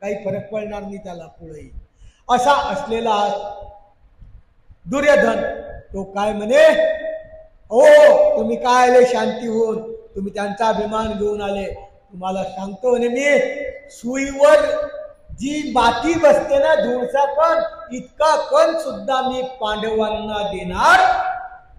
काही फरक पडणार नाही त्याला पुढेही, असा असलेला दुर्योधन तो काय म्हणे, ओ तुम्ही काय आले शांती होऊन, तुम्ही त्यांचा अभिमान घेऊन आले. तुम्हाला सांगतो म्हणे मी, सुईवर जी माती बसते ना, धूळचा कण, इतका कण सुद्धा मी पांडवांना देणार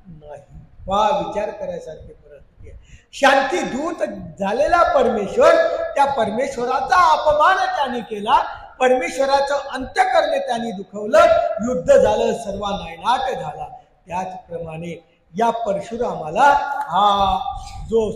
नाही. वा, विचार करायसारखी परिस्थिती आहे. शांती दूत झालेला परमेश्वर, त्या परमेश्वराचा अपमान त्यांनी केला, परमेश्वराचं अंतःकरण त्यांनी दुखवलं, युद्ध झालं, सर्व नायनाट झाला. त्याचप्रमाणे या परशुरामाला हा जो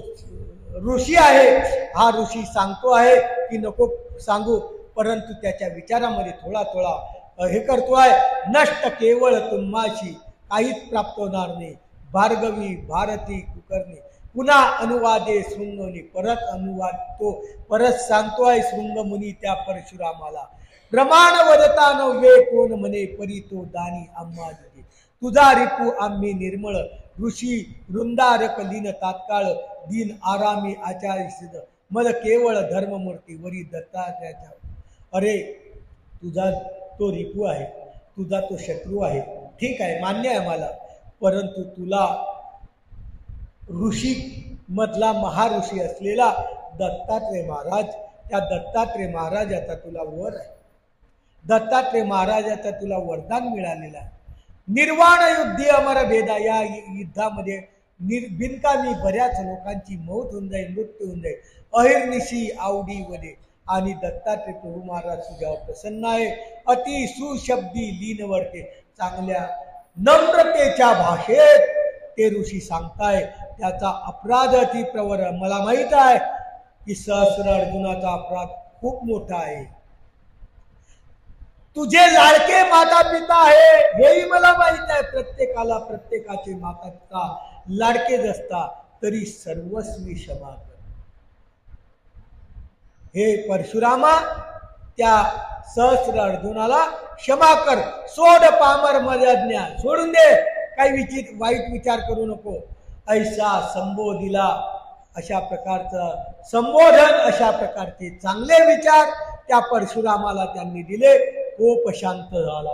ऋषी आहे, हा ऋषी सांगतो आहे की नको सांगू, परंतु त्याच्या विचारामध्ये थोडा थोडा हे करतोय, नष्ट केवळ तुम्हाशी काहीच प्राप्त होणार नाही. भार्गवी भारती कुकर्णी. पुन्हा अनुवादे शृंगमुनी, परत अनुवाद तो परत सांगतोय शृंगमुनी त्या परशुरामाला, प्रमाण वदता नव्हे कोण म्हणे, परी तो दानी आम्हा दिली. तुझा रिपू आम्ही निर्मळ, ऋषी वृंदारक लीन तात्काळ, दिन आरामी आचार्य सिद्ध, मल केवळ धर्ममूर्ती वरी दत्तात्र्याच्या. अरे तुझा तो रिपू आहे, तुझा तो शत्रू आहे, ठीक आहे, मान्य आहे मला, परंतु तुला ऋषी मधला महाऋषी असलेला दत्तात्रेय महाराज, त्या दत्तात्रेय महाराजाचा तुला वर आहे, दत्तात्रेय महाराजाचा तुला वरदान मिळालेला आहे. निर्वाण युद्धी अमर भेदा, या युद्धामध्ये बिनकामी बऱ्याच लोकांची मौत होऊन जाईल, मृत्यू होऊन जाईल, अहिर्निशी आवडी वदे. आणि दत्तात्रेय प्रभू महाराज तुझ्यावर प्रसन्न आहे, अति सुशब्दी लीनवरते, चांगल्या नम्रतेच्या भाषेत ते ऋषी सांगताय. त्याचा अपराध अति प्रवर, मला माहित आहे की सहस्र अर्जुनाचा अपराध खूप मोठा आहे. तुझे लाडके माता पिता आहे हेही मला माहित आहे. प्रत्येकाला प्रत्येकाचे माता पिता लाडकेच असतात, तरी सर्वस्वी क्षमा कर. हे परशुरामा, त्या सहस्र अर्जुनाला क्षमा कर, सोड पामर मर्याज्ञा, सोडून दे, काही वाईट विचार करू नको. ऐसा संबोधिला, अशा प्रकारचं संबोधन, अशा प्रकारचे चांगले विचार त्या परशुरामाला त्यांनी दिले. खूप शांत झाला.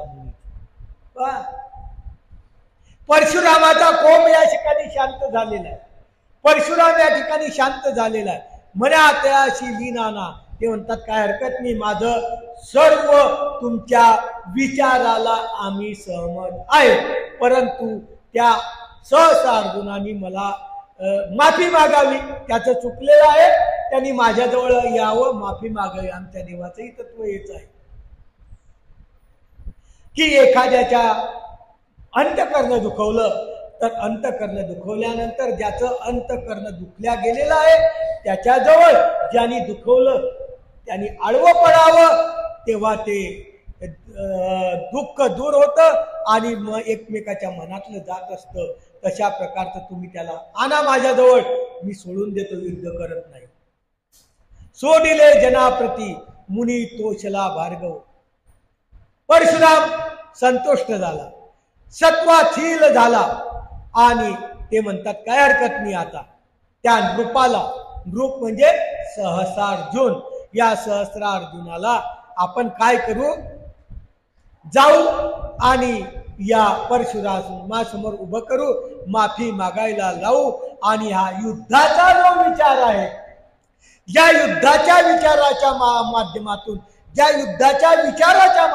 परशुरामाचा कोप या ठिकाणी शांत झालेला आहे. परशुराम या ठिकाणी शांत झालेला आहे. मना तयाशी लीनाना, ते म्हणतात काय हरकत नाही, माझं सर्व तुमच्या विचाराला आम्ही सहमत आहे, परंतु त्या सहसा अर्जुनाने मला माफी मागावी, त्याचं चुकलेलं आहे, त्यांनी माझ्याजवळ यावं, माफी मागावी. आमच्या देवाचंही तत्व हेच आहे की एखाद्याच्या अंतकर्ण दुखवलं तर अंतकर्ण दुखवल्यानंतर ज्याचं अंतकर्ण दुखल्या गेलेलं आहे त्याच्याजवळ ज्यांनी दुखवलं त्यांनी आडवं पडावं, तेव्हा ते दुःख दूर होतं आणि मग एकमेकाच्या मनातलं जात असतं. तशा प्रकारचं तुम्ही त्याला आणा माझ्याजवळ, मी सोडून देतो, युद्ध करत नाही. सोडिले जनाप्रती मुनी तोषला भार्गव. परशुराम संतुष्ट झाला, सत्वाशील झाला आणि ते म्हणतात काय हरकत नाही. आता त्या नृपाला, नृप म्हणजे सहस्रार्जुन, या सहस्रार्जुनाला आपण काय करू, जाऊ आणि या परशुरामासमोर उभं करू, माफी मागायला लावू आणि हा युद्धाचा जो विचार आहे, या युद्धाच्या विचाराच्या माध्यमातून, ज्या युद्धाच्या विचाराच्या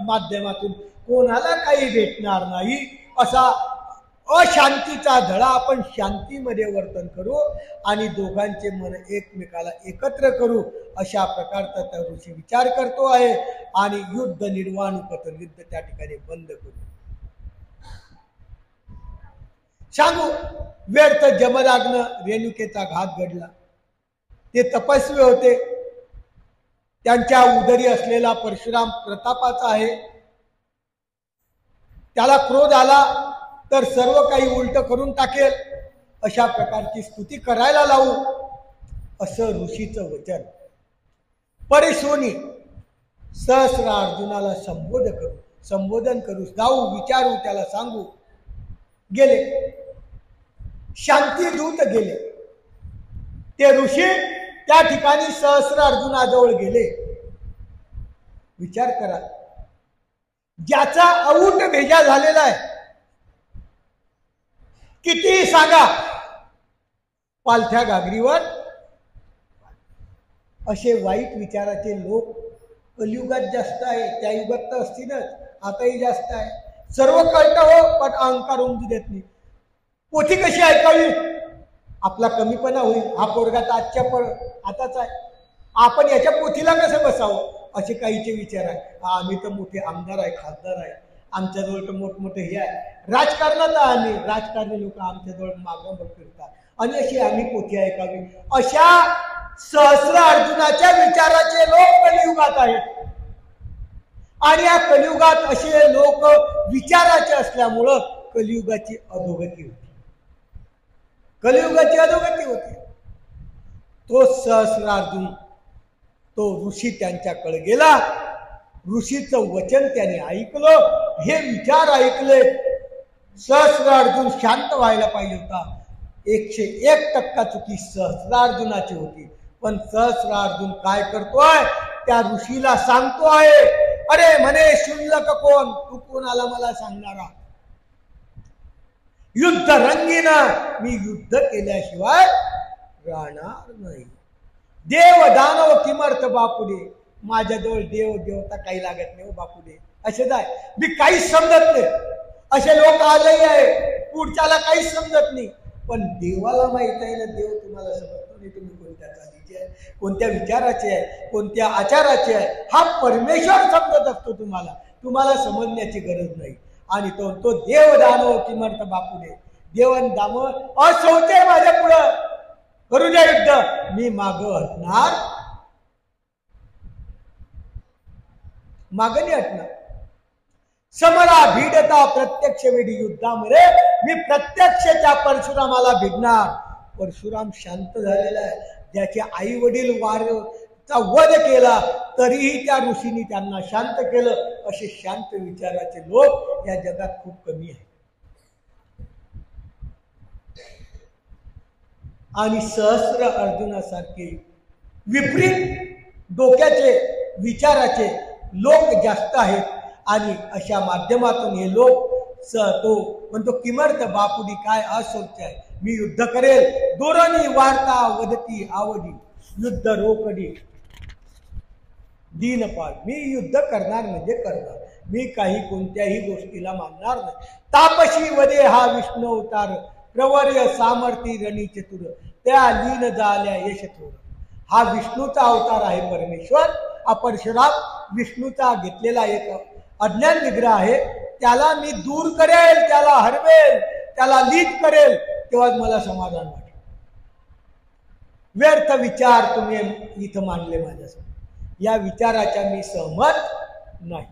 माध्यमातून कोणाला काही भेटणार नाही असा अशांतीचा धडा आपण शांतीमध्ये वर्तन करू आणि दोघांचे मन एकमेकाला एकत्र करू, अशा प्रकारचा त्या ऋषी विचार करतो आहे. आणि युद्ध निर्वाण पतन, युद्ध त्या ठिकाणी बंद करू. सांगू व्यर्थ जमराग्न रेणुकेचा घात घडला. ते तपस्वी होते, त्यांच्या उदरी असलेला परशुराम प्रतापाचा आहे. त्याला क्रोध आला तर सर्व काही उलट करून टाकेल, अशा प्रकारची स्तुती करायला लावू, असं ऋषीचं वचन. परिशोनी सहस्र अर्जुनाला संबोधन करू, जाऊ, विचारू, त्याला सांगू. गेले, शांती दूत गेले. ते ऋषी त्या ठिकाणी सहस्र अर्जुनाजवळ गेले. विचार करा, ज्याचा अऊट भेजा झालेला आहे, किती सांगा, पालथ्या गागरीवर असे वाईट विचाराचे लोक कलियुगात जास्त आहे. त्या युगात तर असतीलच, आताही जास्त आहे. सर्व कळतं हो, पण अहंकार उमजू देत नाही. पोथी कशी ऐकावी, आपला कमीपणा होईल. हा पोरगा तर आताच आहे, आपण याच्या पोथीला कसं बसावं, असे काहीचे विचार आहे. आम्ही तर मोठे आमदार आहे, खासदार आहे, आमच्याजवळ तर मोठमोठे हे आहे. राजकारणात आम्ही, राजकारणी लोक आमच्याजवळ मागं फिरतात आणि अशी आम्ही पोथी ऐकावी. अशा सहस्र अर्जुनाच्या विचाराचे लोक कलियुगात आहेत. आणि या कलियुगात असे लोक विचाराचे असल्यामुळं कलियुगाची अधोगती होती. कलियुगाची अधोगती होती. तो सहस्रार्जुन, तो ऋषी त्यांच्याकडे गेला. ऋषीचं वचन त्याने ऐकलं, हे विचार ऐकले. सहस्रार्जुन शांत व्हायला पाहिजे होता. 101% चुकी सहस्रार्जुनाची होती. पण सहस्रार्जुन काय करतोय, त्या ऋषीला सांगतो आहे, अरे म्हणे शुल्लक कोण, तू कोणाला मला सांगणारा, युद्ध रंगीना, मी युद्ध केल्याशिवाय राहणार नाही. देव दानव किमर्थ बापुडे, माझ्याजवळ देव देवता काही लागत नाही हो बापुडे, असे जाय, मी काहीच समजत नाही. असे लोक आलेही आहे, पुढच्याला काहीच समजत नाही. पण देवाला माहित आहे ना, देव तुम्हाला समजतो नाही, तुम्ही कोणत्या चालीचे आहे, कोणत्या विचाराचे आहे, कोणत्या आचाराचे आहे, हा परमेश्वर समजत असतो. तुम्हाला समजण्याची गरज नाही. आणि तो देव दानव किमर्थ बापुडे, देवन दाम असोते माझ्या पुढं, करू द्या युद्ध, मी मागं हटणार, मागं नाही हटणार. समरा भिडता प्रत्यक्ष वेळी युद्धामध्ये मी प्रत्यक्ष त्या परशुरामाला भिडणार. परशुराम शांत झालेला आहे. ज्याचे आई वडील वारचा वध केला तरीही त्या ऋषींनी त्यांना शांत केलं. असे शांत विचाराचे लोक या जगात खूप कमी आहेत. आणि सहस्र अर्जुनासारखे विपरीत डोक्याचे विचाराचे लोक जास्त आहेत. आणि अशा माध्यमातून हे लोक तो म्हणतो किमर्थ बापुडी काय असोच आहे, मी युद्ध करेल दोरणी वार्ता वदती आवडी, युद्ध रोकडी दीनपाल, मी युद्ध करणार म्हणजे करणार, मी काही कोणत्याही गोष्टीला मानणार नाही. तापशी वदे हा विष्णू अवतार, प्रवर्य सामर्थी रणि चतुर, त्या लीन झाल्या यश थोर. हा विष्णूचा अवतार आहे परमेश्वर. हा परशुराम विष्णूचा घेतलेला एक अज्ञान निग्रह आहे. त्याला मी दूर करेल, त्याला हरवेल, त्याला लीन करेल, तेव्हाच मला समाधान वाटेल. व्यर्थ विचार तुम्ही इथं मांडले माझ्यासमोर, या विचाराच्या मी सहमत नाही.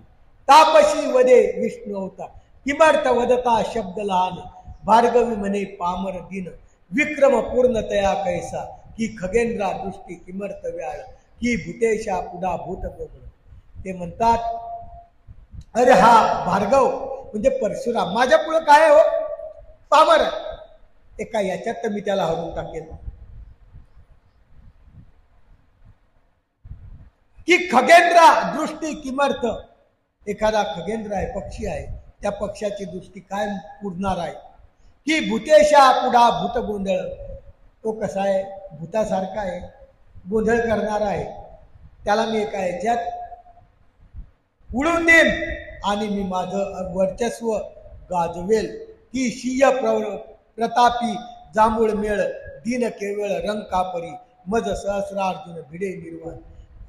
तापशी वदे विष्णू अवतार, किमर्थ वदता शब्द लहान, भार्गवी म्हणे पामर दिन, विक्रम पूर्णतया कैसा, की खगेंद्रा दृष्टी किमर्थ व्याळ, की भूतेशा पुढा भूत गोगळ. ते म्हणतात अरे हा भार्गव म्हणजे परशुराम माझ्या पुढे काय हो, पामर आहे. एका याच्यात तर मी त्याला हरून टाकेल. की खगेंद्रा दृष्टी किमर्थ, एखादा खगेंद्र आहे, पक्षी आहे, त्या पक्षाची दृष्टी काय पुरणार आहे. की भूतेशा पुढा भूत गोंधळ, तो कसा आहे, भूतासारखा आहे, गोंधळ करणारा आहे. त्याला मी एका याच्यात उडून देईन आणि मी माझं वर्चस्व गाजवेल. की शीय प्रतापी जांभूळ मेळ, दीन केवळ रंग कापरी, मज सहस्रार्जुन भिडे निर्वाण.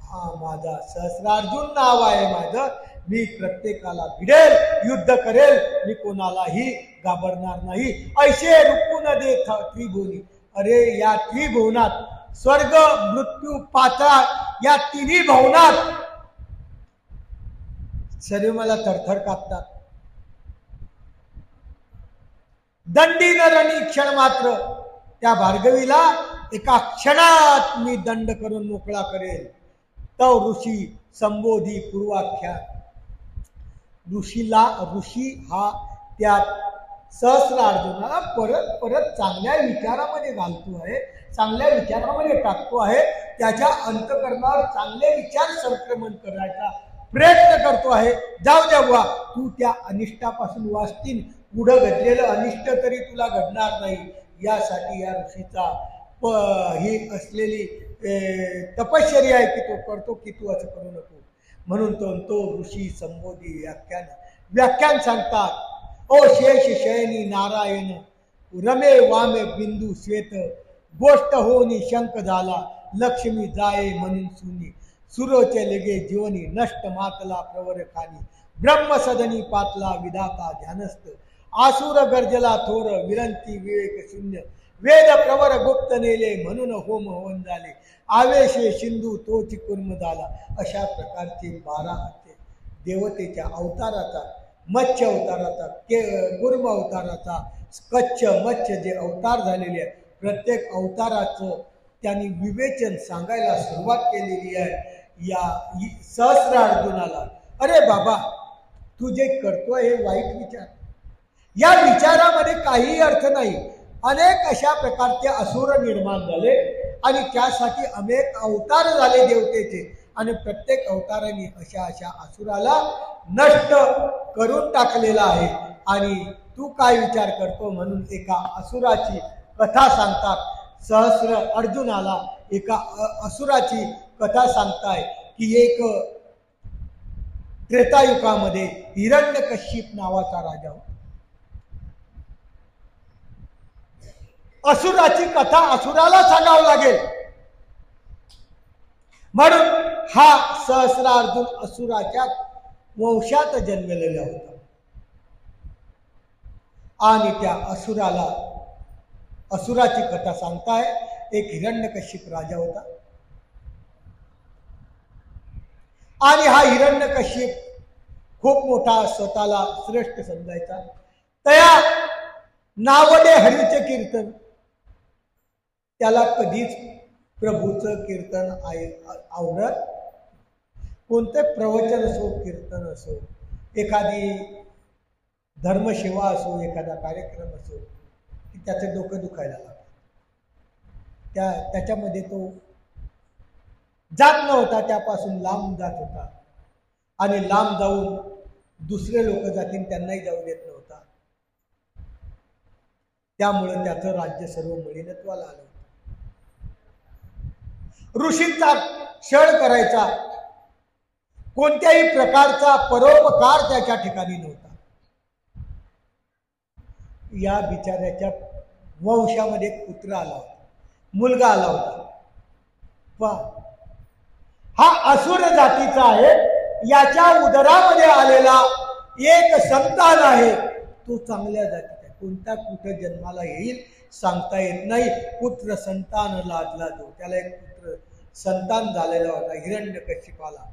हा माझा सहस्रार्जुन नाव आहे माझं. मी प्रत्येकाला भिडेल, युद्ध करेल, मी कोणालाही घाबरणार नाही. ऐशे रुपून दे त्रिभुवनी, अरे या त्रिभुवनात स्वर्ग मृत्यू पाताळ या तिन्ही भवनात शरीर मला थरथर कापतात. दंडी नरणी क्षण मात्र, त्या भार्गवीला एका क्षणात मी दंड करून मोकळा करेल. तव ऋषी संबोधी पूर्वाख्या, ऋषी हा त्या सहस्रार्जुनाला परत परत चांगल्या विचारामध्ये घालतो आहे, चांगल्या विचारामध्ये टाकतो आहे. त्याच्या अंतकरणावर चांगले विचार संक्रमण करायचा प्रयत्न करतो आहे. जाऊ द्या बुवा, तू त्या अनिष्टापासून वाचतील, पुढं घडलेलं अनिष्ट तरी तुला घडणार नाही. यासाठी या ऋषीचा ही असलेली तपश्चर्या आहे की तो करतो की तू असं करू नको. म्हणून तो ऋषी संबोधी व्याख्यान सांगतात. ओ शेष शयनी नारायण, रमे वामे बिंदू श्वेत, गोष्ट होनी शंक झाला, लक्ष्मी जाये म्हणून सुनी, सुरोचे लेगे जीवनी, नष्ट मातला प्रवर खानी, ब्रह्मसदनी पातला विधाता ध्यानस्थ, आसुर गर्जला थोर, विरंती विवेक शून्य, वेद प्रवर गुप्त नेले, म्हणून होम होऊन झाले, आवेशे सिंधू तोची कुर्म झाला. अशा प्रकारचे 12 देवतेच्या अवताराचा, मत्स्य अवताराचा, कुर्म अवताराचा, कच्छ मत्स्य जे अवतार झालेले आहेत, प्रत्येक अवताराचं त्यांनी विवेचन सांगायला सुरुवात केलेली आहे या सहस्रार्जुनाला. अरे बाबा, तू जे करतोय हे वाईट विचार, या विचारामध्ये काही अर्थ नाही. अनेक अशा प्रकारचे असुर निर्माण झाले आणि त्यासाठी अनेक अवतार झाले देवतेचे, आणि प्रत्येक अवताराने अशा असुराला नष्ट करून टाकलेला आहे. आणि तू काय विचार करतो म्हणून एका असुराची कथा सांगतात. सहस्र अर्जुनाला एका असुराची कथा सांगताय की एक त्रेतायुगामध्ये हिरण्यकश्यप नावाचा राजा होता. असुराची कथा असुराला सांगावं लागेल, म्हणून हा सहस्रार्जुन असुराच्या वंशात जन्मलेला होता. आणि त्या असुराची कथा सांगताय. एक हिरण्यकश्यप राजा होता आणि हा हिरण्यकश्यप खूप मोठा, स्वतःला श्रेष्ठ समजायचा. तया नावडे हरीचे कीर्तन, त्याला कधीच प्रभूचं कीर्तन आवडत. कोणते प्रवचन असो, कीर्तन असो, एखादी धर्मसेवा असो, एखादा कार्यक्रम असो, की त्याचं डोकं दुखायला लागतं. त्याच्यामध्ये तो जात नव्हता, त्यापासून लांब जात होता. आणि लांब जाऊन दुसरे लोक जातील त्यांनाही जाऊ देत नव्हता. त्यामुळे त्याचं राज्य सर्व मलिनत्वाला आलं. ऋषींचा छळ करायचा, कोणत्याही प्रकारचा परोपकार त्याच्या ठिकाणी नव्हता. या बिचाऱ्याच्या वंशामध्ये एक पुत्र आला होता, मुलगा आला होता. हा असुर जातीचा आहे, याच्या उदरामध्ये आलेला एक संतान आहे, तो चांगल्या जातीचा आहे. कोणता कुठे जन्माला येईल सांगता येत नाही. पुत्र संतान लादला जो, त्याला एक पुत्र संतान झालेला होता हिरण्यकशिपाला.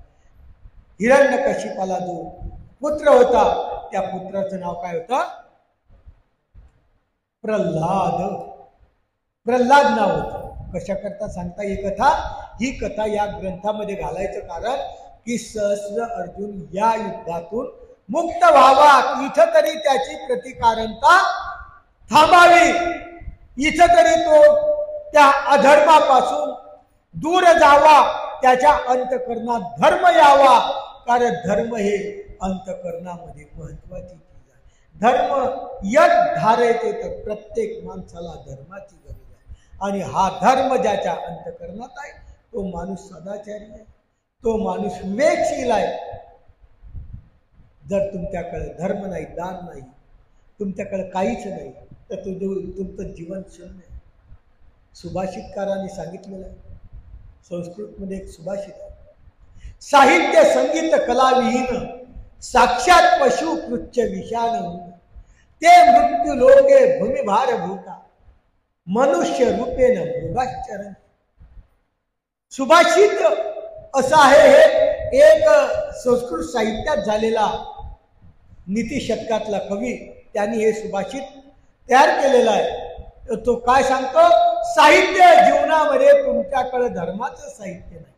हिरण्यकशिपाला जो पुत्र होता त्या पुत्राचं नाव काय होतं? प्रल्हाद. प्रल्हाद नाव होतं. कशा करता सांगता ही कथा? ही कथा या ग्रंथामध्ये घालायचं कारण की सहस्र अर्जुन या युद्धातून मुक्त व्हावा, इथं तरी त्याची प्रतिकारणता थांबावी, इथं तरी तो त्या अधर्मापासून दूर जावा, त्याच्या अंतकरणात धर्म यावा. कारण धर्म हे अंतकरणामध्ये महत्वाची चीज आहे. धर्म यद धारायचे, तर प्रत्येक माणसाला धर्माची गरज आहे. आणि हा धर्म ज्याच्या अंतकरणात आहे तो माणूस सदाचारी आहे, तो माणूस विवेकशील आहे. जर तुमच्याकडे धर्म नाही, दान नाही, तुमच्याकडे काहीच नाही, तर तुमचं जीवन शून्य आहे. सुभाषितकारांनी सांगितलेलं आहे, संस्कृतमध्ये एक सुभाषित आहे, साहित्य संगीत कला विहीन साक्षात पशु कृच्य विषाण होऊन ते मृत्यू लोके भूमिभार भूता मनुष्य रूपेन मृगाश्चरण. सुभाषित असं आहे हे एक संस्कृत साहित्यात झालेला नीती शतकातला कवी, त्यांनी हे सुभाषित तयार केलेलं आहे. तो काय सांगतो? साहित्य जीवनामध्ये तुमच्याकडे धर्माचं साहित्य नाही,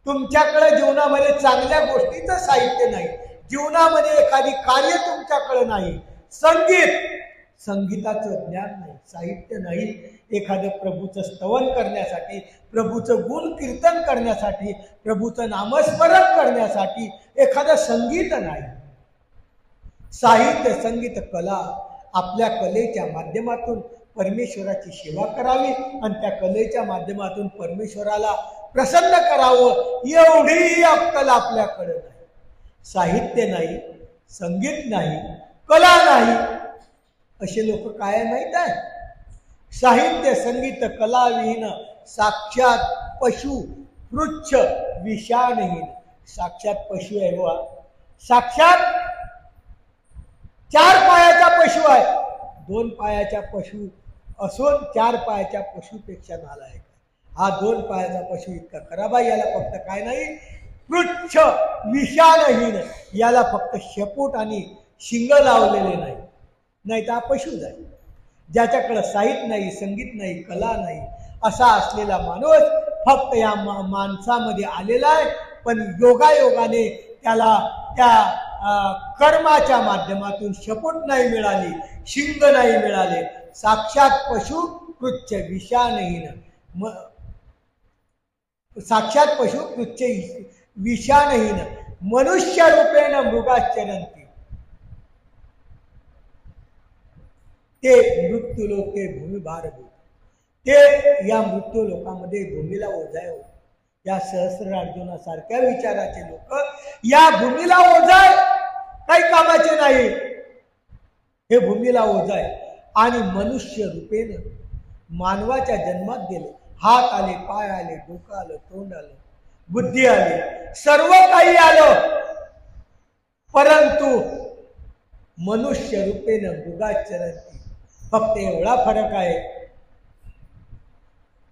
तुमच्याकडे जीवनामध्ये चांगल्या गोष्टीचं साहित्य नाही, जीवनामध्ये एखादी कार्य तुमच्याकडे नाही, संगीताचं ज्ञान नाही, साहित्य नाही, एखादं प्रभूचं स्तवन करण्यासाठी, प्रभूचं गुण कीर्तन करण्यासाठी, प्रभूचं नामस्मरण करण्यासाठी एखादं संगीत नाही. साहित्य संगीत कला, आपल्या कलेच्या माध्यमातून परमेश्वराची सेवा करावी आणि त्या कलेच्या माध्यमातून परमेश्वराला प्रसन्न करावं, एवढी अक्कल आपल्याकडे नाही. साहित्य नाही, संगीत नाही, कला नाही, असे लोक काय माहित आहे? साहित्य संगीत कला विहीन साक्षात पशु पृच्छ विषाणहीन. साक्षात पशु आहे वा, साक्षात 4 पायाचा पशु आहे. 2 पायाच्या पशु असून 4 पायाच्या पशुपेक्षा नालायक. हा 2 पायाचा पशु इतका खराब आहे, याला फक्त काय नाही, पृच्छ विषाणहीन, याला फक्त शेपूट आणि शिंग लावलेले नाही, नाही तर हा पशु जाईल. ज्याच्याकडे साहित्य नाही, संगीत नाही, कला नाही, असा असलेला माणूस फक्त या माणसामध्ये आलेला आहे. पण योगायोगाने त्याला त्या कर्माच्या माध्यमातून शेपूट नाही मिळाली, शिंग नाही मिळाले. साक्षात पशु कृच्छ विषाणहीन, साक्षात पशु कृच्छ विषाणहीन मनुष्य रूपेण मृगाश्चरन्ति. ते मृत्यू लोक ते भूमिभार भूत, ते या मृत्यू लोकांमध्ये भूमीला ओझाय होते. या सहस्र अर्जुनासारख्या विचाराचे लोक या भूमीला ओझाय, काही कामाचे नाही, हे भूमीला ओझाय. आणि मनुष्य रूपेन मानवाच्या जन्मात गेले. हात आले, पाय आले, डोकं आलं, तोंड आलं, बुद्धी आली, सर्व काही आलं, परंतु मनुष्य रूपेन मृगाश्चरन्ति. फक्त एवढा फरक आहे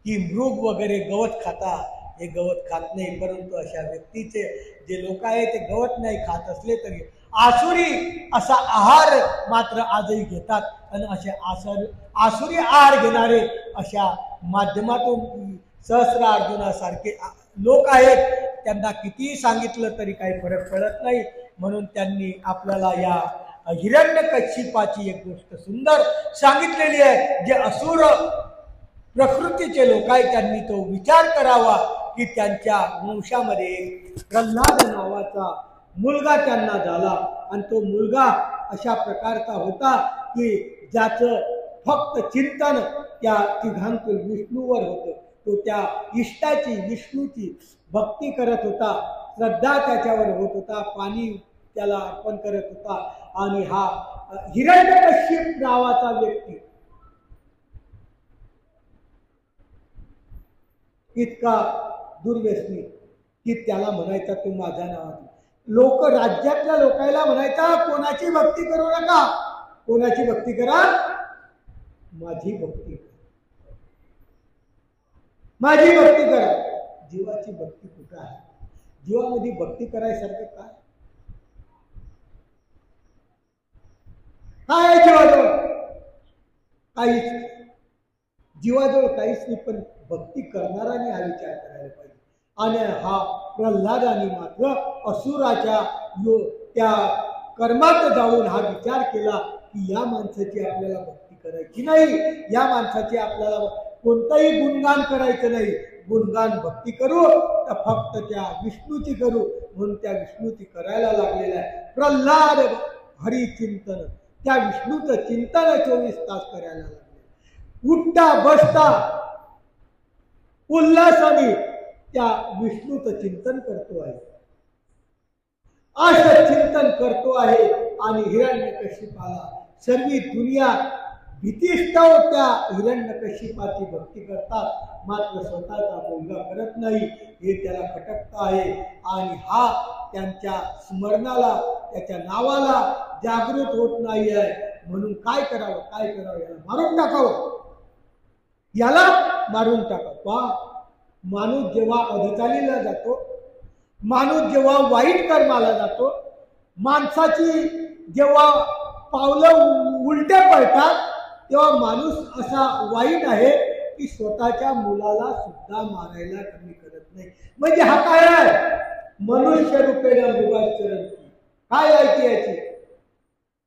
की मृग वगैरे गवत खाता, हे गवत खात नाही. परंतु अशा व्यक्तीचे जे लोक आहेत ते गवत नाही खात असले तरी आसुरी असा आहार मात्र आजही घेतात. आणि असे आसुरी आहार घेणारे अशा माध्यमातून सहस्र अर्जुनासारखे लोक आहेत. त्यांना कितीही सांगितलं तरी काही फरक पडत नाही. म्हणून त्यांनी आपल्याला या हिरण्यकशिपाची एक गोष्ट सुंदर सांगितलेली आहे. जे असुर प्रकृतीचे लोक आहेत त्यांनी तो विचार करावा की त्यांच्या वंशामध्ये प्रल्हाद नावाचा मुलगा त्यांना झाला. आणि तो मुलगा अशा प्रकारचा होता की ज्याचं फक्त चिंतन त्या तिघांतून विष्णूवर होतं. तो त्या इष्टाची विष्णूची भक्ती करत होता, श्रद्धा त्याच्यावर होत होता, पाणी त्याला अर्पण करत होता. आणि हा हिरण्यकश्यप नावाचा व्यक्ती इतका दुर्व्यसनी की त्याला म्हणायचा तू माझ्या नावाचा. लोक राज्यातल्या लोकांना म्हणायचा कोणाची भक्ती करू नका, कोणाची भक्ती करा, माझी भक्ती करा, माझी भक्ती करा. जीवाची भक्ती कुठं आहे? जीवामध्ये भक्ती करायसारखं काय काय जीवाजवळ? काहीच जीवाजवळ काहीच नाही. पण भक्ती करणाराने हा विचार करायला पाहिजे. आणि हा प्रल्हादाने मात्र असुराच्या त्या कर्मात जाऊन हा विचार केला की या माणसाची आपल्याला भक्ती करायची नाही, या माणसाची आपल्याला कोणताही गुणगान करायचं नाही. गुणगान भक्ती करू तर फक्त त्या विष्णूची करू. म्हणून त्या विष्णूची करायला लागलेला आहे. प्रल्हाद हरिचिंतन, त्या विष्णूचं चिंतन 24 तास करायला लागले. उठता बसता उल्हासाने त्या विष्णूचं चिंतन करतो आहे, असं चिंतन करतो आहे. आणि हिरण्यकशिपाला सर्व दुनिया भीतीस्तव त्या हिरण्यकशिपाची भक्ती करतात, मात्र स्वतःचा मुलगा करत नाही हे त्याला खटकत आहे. आणि हा त्यांच्या स्मरणाला, त्याच्या नावाला जागृत होत नाही आहे. म्हणून काय करावं, काय करावं? याला मारून टाकावं, याला मारून टाकावं. पहा, माणूस जेव्हा अधचालीला जातो, माणूस जेव्हा वाईट कर्माला जातो, माणसाची जेव्हा पावलं उलटे पडतात, तेव्हा माणूस असा वाईट आहे की स्वतःच्या मुलाला सुद्धा मारायला कमी करत नाही. म्हणजे हा काय आहे? मनुष्य रूपेण मृगाचरण. काय आहे याची?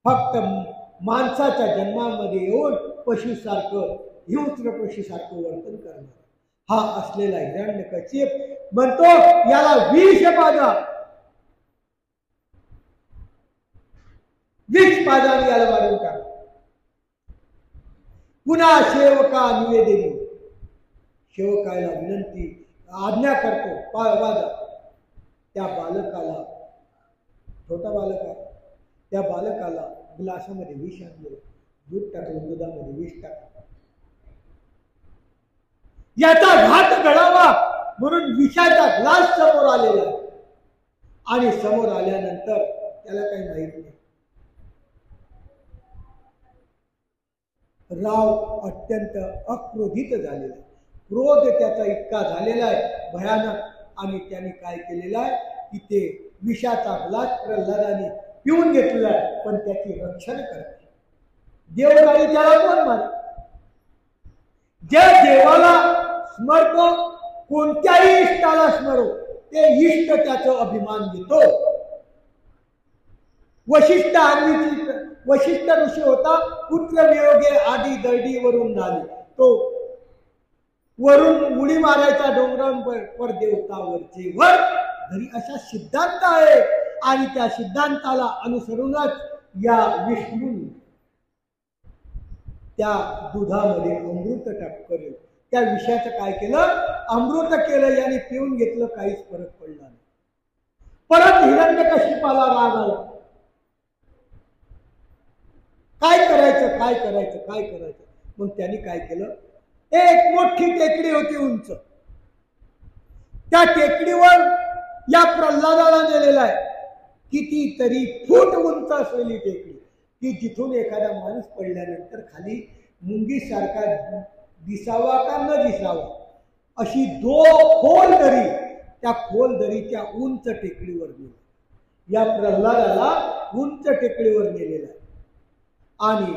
फक्त माणसाच्या जन्मामध्ये येऊन पशुसारखं, हिंस्र पशुसारखं वर्तन करणार हा असलेला हिरण्यकशिप म्हणतो याला विष पाजा, विष पाजाने याला मारून टाक. पुन्हा सेवका निवेदनी, सेवकाला विनंती आज्ञा करतो, वाजा. त्या बालकाला, छोटा बालक आहे, त्या बालकाला ग्लासामध्ये विष आणलं, दूध टाकलं, दुधामध्ये विष टाकलं. याचा घात घडावा म्हणून विषाचा ग्लास समोर आलेला. आणि समोर आल्यानंतर त्याला काही माहित नाही. राव अत्यंत अक्रोधित झालेला, क्रोध त्याचा इतका झालेला आहे भयानक. आणि त्याने काय केलेला आहे की ते विषाचा ग्लास प्रल्हादाने पिऊन घेतलेला आहे, पण त्याची रक्षण करते. देवगाडी त्याला कोण मारे? जे देवाला स्मरतो, कोणत्याही इष्टाला स्मरो, ते इष्ट त्याचा अभिमान घेतो. वशिष्ठ आदमीची, वशिष्ठ ऋषी होता, पुत्र वियोगे आधी दर्डीवरून झाले. तो वरून उडी मारायचा डोंगरांवर, देवतावरचे वर घरी, असा सिद्धांत आहे. आणि त्या सिद्धांताला अनुसरूनच या विष्णूने त्या दुधामध्ये अमृत करेल. त्या विषयाचं काय केलं? अमृत केलं. याने पिऊन घेतलं, काहीच फरक पडला नाही. परत हिरण्यकशिपाला राग आला. काय करायचं, काय करायचं, काय करायचं? मग त्यांनी काय केलं? एक मोठी टेकडी होती उंच, त्या टेकडीवर या प्रल्हादाला नेलेला आहे. कितीतरी फूट उंच असलेली टेकडी, की जिथून एखादा माणूस पडल्यानंतर खाली मुंगीसारखा दिसावा का न दिसावा अशी खोल दरी, त्या खोल दरीच्या उंच टेकडीवर नेलं. या प्रल्हादाला उंच टेकडीवर नेलेला आहे. आणि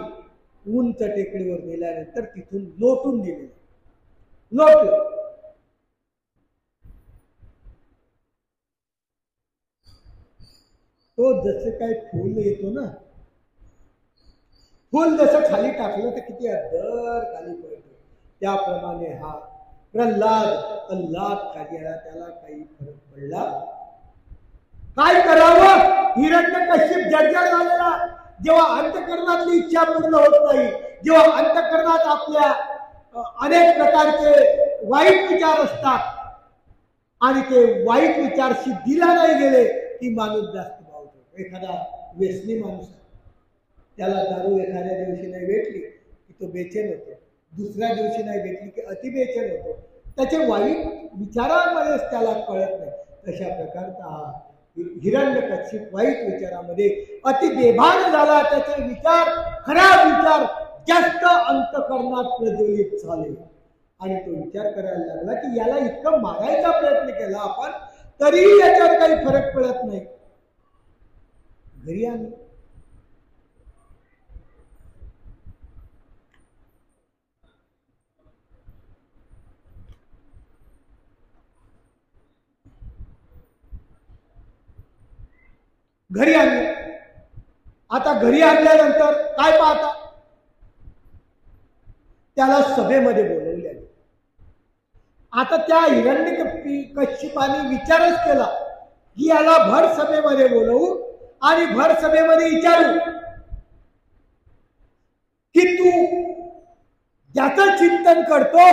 उंच टेकडीवर नेल्यानंतर तिथून लोटून दिले, लोटलं. तो जसं काय फूल येतो ना, फूल जसं खाली टाकलं तर किती दर खाली पडतो, त्याप्रमाणे हा प्रल्हाद खाली आला. त्याला काही फरक पडला. काय करावं? हिरण्यकशिप जर्जर झालेला. जेव्हा अंतःकरणातली इच्छा पूर्ण होत नाही, जेव्हा अंतःकरणात आपल्या अनेक प्रकारचे वाईट विचार असतात आणि ते वाईट विचार सिद्धीला नाही गेले की माणूस जास्त भावतो. एखादा व्यसनी माणूस आहे, त्याला दारू एखाद्या दिवशी नाही भेटली की तो बेचैन होतो, दुसऱ्या दिवशी नाही भेटली की अति बेचैन होतो. त्याचे वाईट विचारांमध्येच त्याला कळत नाही. तशा प्रकारचा हा हिरण्यकश्यप वाईट विचारामध्ये अति बेभान झाला. त्याचे विचार, खराब विचार जास्त अंतःकरणात प्रज्वलित झाले आणि तो विचार करायला लागला की याला इतकं मारायचा प्रयत्न केला आपण, तरीही याच्यावर काही फरक पडत नाही. घरी आले. घरी आणले. आता घरी आणल्यानंतर काय पाहता, त्याला सभेमध्ये बोलवले. आता त्या हिरण्यकश्यपाने विचारच केला की याला भर सभेमध्ये बोलवू आणि भर सभेमध्ये विचारू की तू ज्याचं चिंतन करतो,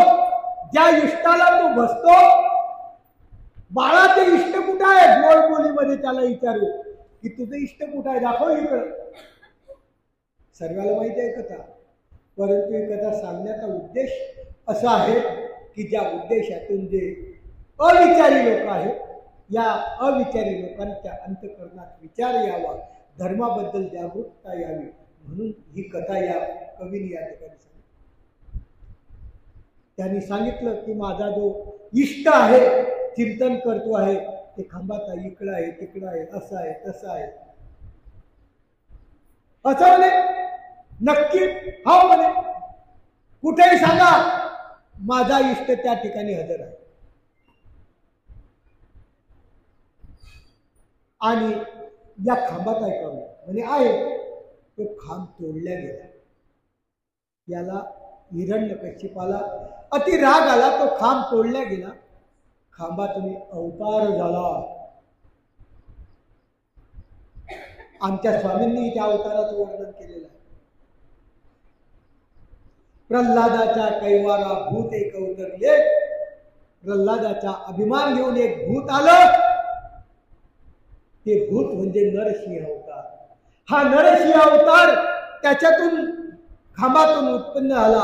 ज्या इष्टाला तू बसतो, बाळा ते इष्ट कुठं आहे. गोड बोलीमध्ये त्याला विचारू की तुझं इष्ट कुठं आहे, दाखव इकडं. सर्वाला माहिती आहे कथा, परंतु ही कथा सांगण्याचा उद्देश असा आहे की ज्या उद्देशातून जे अविचारी लोक आहेत, या अविचारी लोकांच्या अंतःकरणात विचार यावा, धर्माबद्दल जागरूकता यावी, म्हणून ही कथा या कवीने या ठिकाणी सांगितली. त्यांनी सांगितलं की माझा जो इष्ट आहे, चिंतन करतो आहे, ते खांबात आहे, इकडं आहे, तिकडं आहे, असं आहे, तसं आहे. असं म्हणे. नक्की? हो म्हणे. कुठेही सांगा, माझा इष्ट त्या ठिकाणी हजर आहे. आणि या खांबात आहे का म्हणे? आहे. तो खांब तोडल्या गेला. याला हिरण्यकश्यपाला अति राग आला. तो खांब तोडल्या गेला. खांबातून अवतार झाला. आमच्या स्वामींनी त्या अवताराचं वर्णन केलेलं आहे. प्रल्हादाच्या कैवारा भूत एक अवतरले. प्रल्हादाचा अभिमान घेऊन एक भूत आलं. ते भूत म्हणजे नरसिंह अवतार. हा नरसिंह अवतार त्याच्यातून खांबातून उत्पन्न झाला.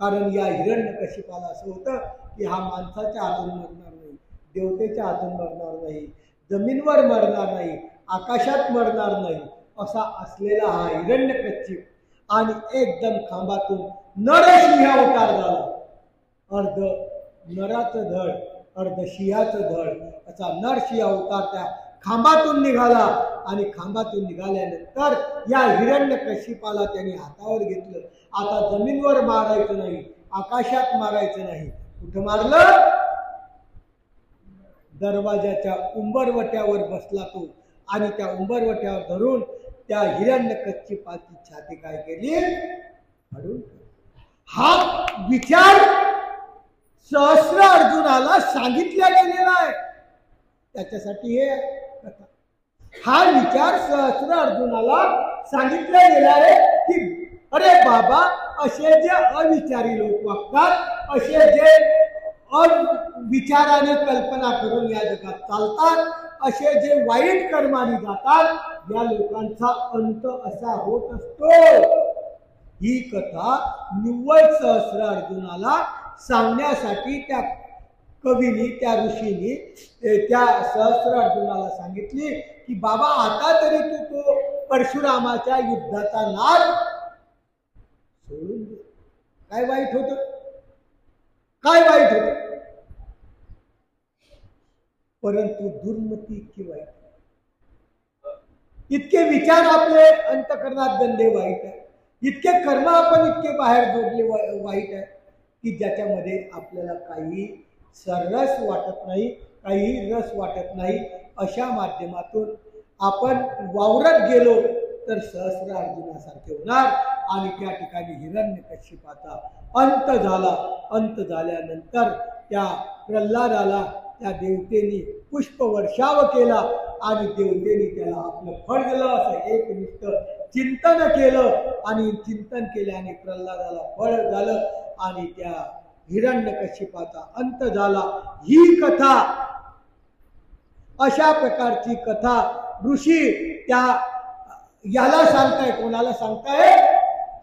कारण या हिरण्यकश्यपाला असं होतं की हा माणसाच्या हातून मरणार नाही, देवतेच्या हातून मरणार नाही, जमीनवर मरणार नाही, आकाशात मरणार नाही, असा असलेला हा हिरण्यकश्यप आणि एकदम खांबातून नरसिंह अवतार झाला. अर्ध नराचं धड, अर्ध सिंहाचं धड असा नरसिंह अवतार त्या खांबातून निघाला. आणि खांबातून निघाल्यानंतर या हिरण्यकश्यपाला त्यांनी हातावर घेतलं. आता जमीनवर मारायचं नाही, आकाशात मारायचं नाही. कुठं मारलं? दरवाजाच्या उंबरवट्यावर बसला तो आणि त्या उंबरवट्यावर धरून त्या हिरण्यकश्यपाची छाती काय केली? फाडून. हा विचार सहस्र अर्जुनाला सांगितला गेलेला आहे. त्याच्यासाठी हे कथा. हा विचार सहस्र अर्जुनाला सांगितला गेला आहे की अरे बाबा, असे जे अविचारी लोक वागतात, असे जे अविचाराने कल्पना करून या जगात चालतात, असे जे वाईट कर्माने जातात, या लोकांचा अंत असा होत असतो. ही कथा निव्वळ सहस्र अर्जुनाला सांगण्यासाठी त्या कवीनी, त्या ऋषीनी त्या सहस्र अर्जुनाला सांगितली की बाबा, आता तरी तू तो परशुरामाच्या युद्धाचा नाद सोडून दे. काय वाईट होतं? काय वाईट होतं? परंतु दुर्मती इतकी वाईट, इतके विचार आपले अंतःकरणात गंदे वाईट आहे, इतके कर्म आपण इतके बाहेर जोडले वाईट आहे की ज्याच्यामध्ये आपल्याला काही सरस वाटत नाही, काही रस वाटत नाही. अशा माध्यमातून आपण वावरत गेलो तर सहस्र अर्जुनासारखे होणार. आणि त्या ठिकाणी हिरण्यकश्यपाचा अंत झाला. अंत झाल्यानंतर त्या प्रल्हादाला त्या देवतेने पुष्पवर्षाव केला आणि देवतेने त्याला आपलं फळ दिलं. असं एकनिष्ठ चिंतन केलं आणि चिंतन केल्याने प्रल्हादाला फळ झालं आणि त्या हिरण्यकशिपाचा अंत झाला. ही कथा, अशा प्रकारची कथा ऋषी त्या याला सांगताय. कोणाला सांगताय?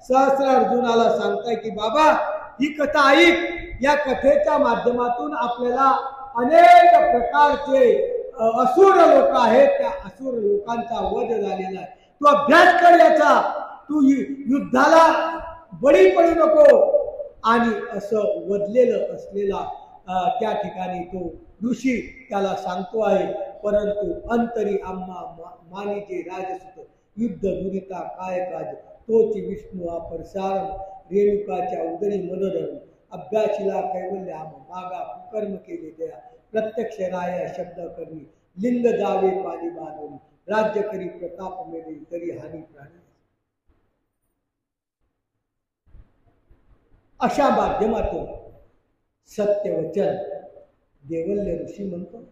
सहस्रार्जुनाला सांगताय की बाबा ही कथा ऐक. या कथेच्या माध्यमातून आपल्याला अनेक प्रकारचे असुर लोक आहेत, त्या असुर लोकांचा वध झालेला आहे. तू अभ्यास कर याचा, तू युद्धाला बळी पडू नको. आणि असं वधलेलं असलेला त्या ठिकाणी तो ऋषी त्याला सांगतो आहे. परंतु अंतरी आम्हा मानिजे राजसुत युद्ध दुरिता काय काज तोची विष्णू अपर सारम रेणुकाच्या उदरी मनोरम अभ्यासीला कैवल्य आम मागा कर्म केले दया प्रत्यक्ष राया शब्द करणी लिंग जावे पाणी बांधून राज्य करी प्रताप मेळे तरी हानी प्राणी. अशा माध्यमातून सत्यवचन देवल्य ऋषी म्हणतो.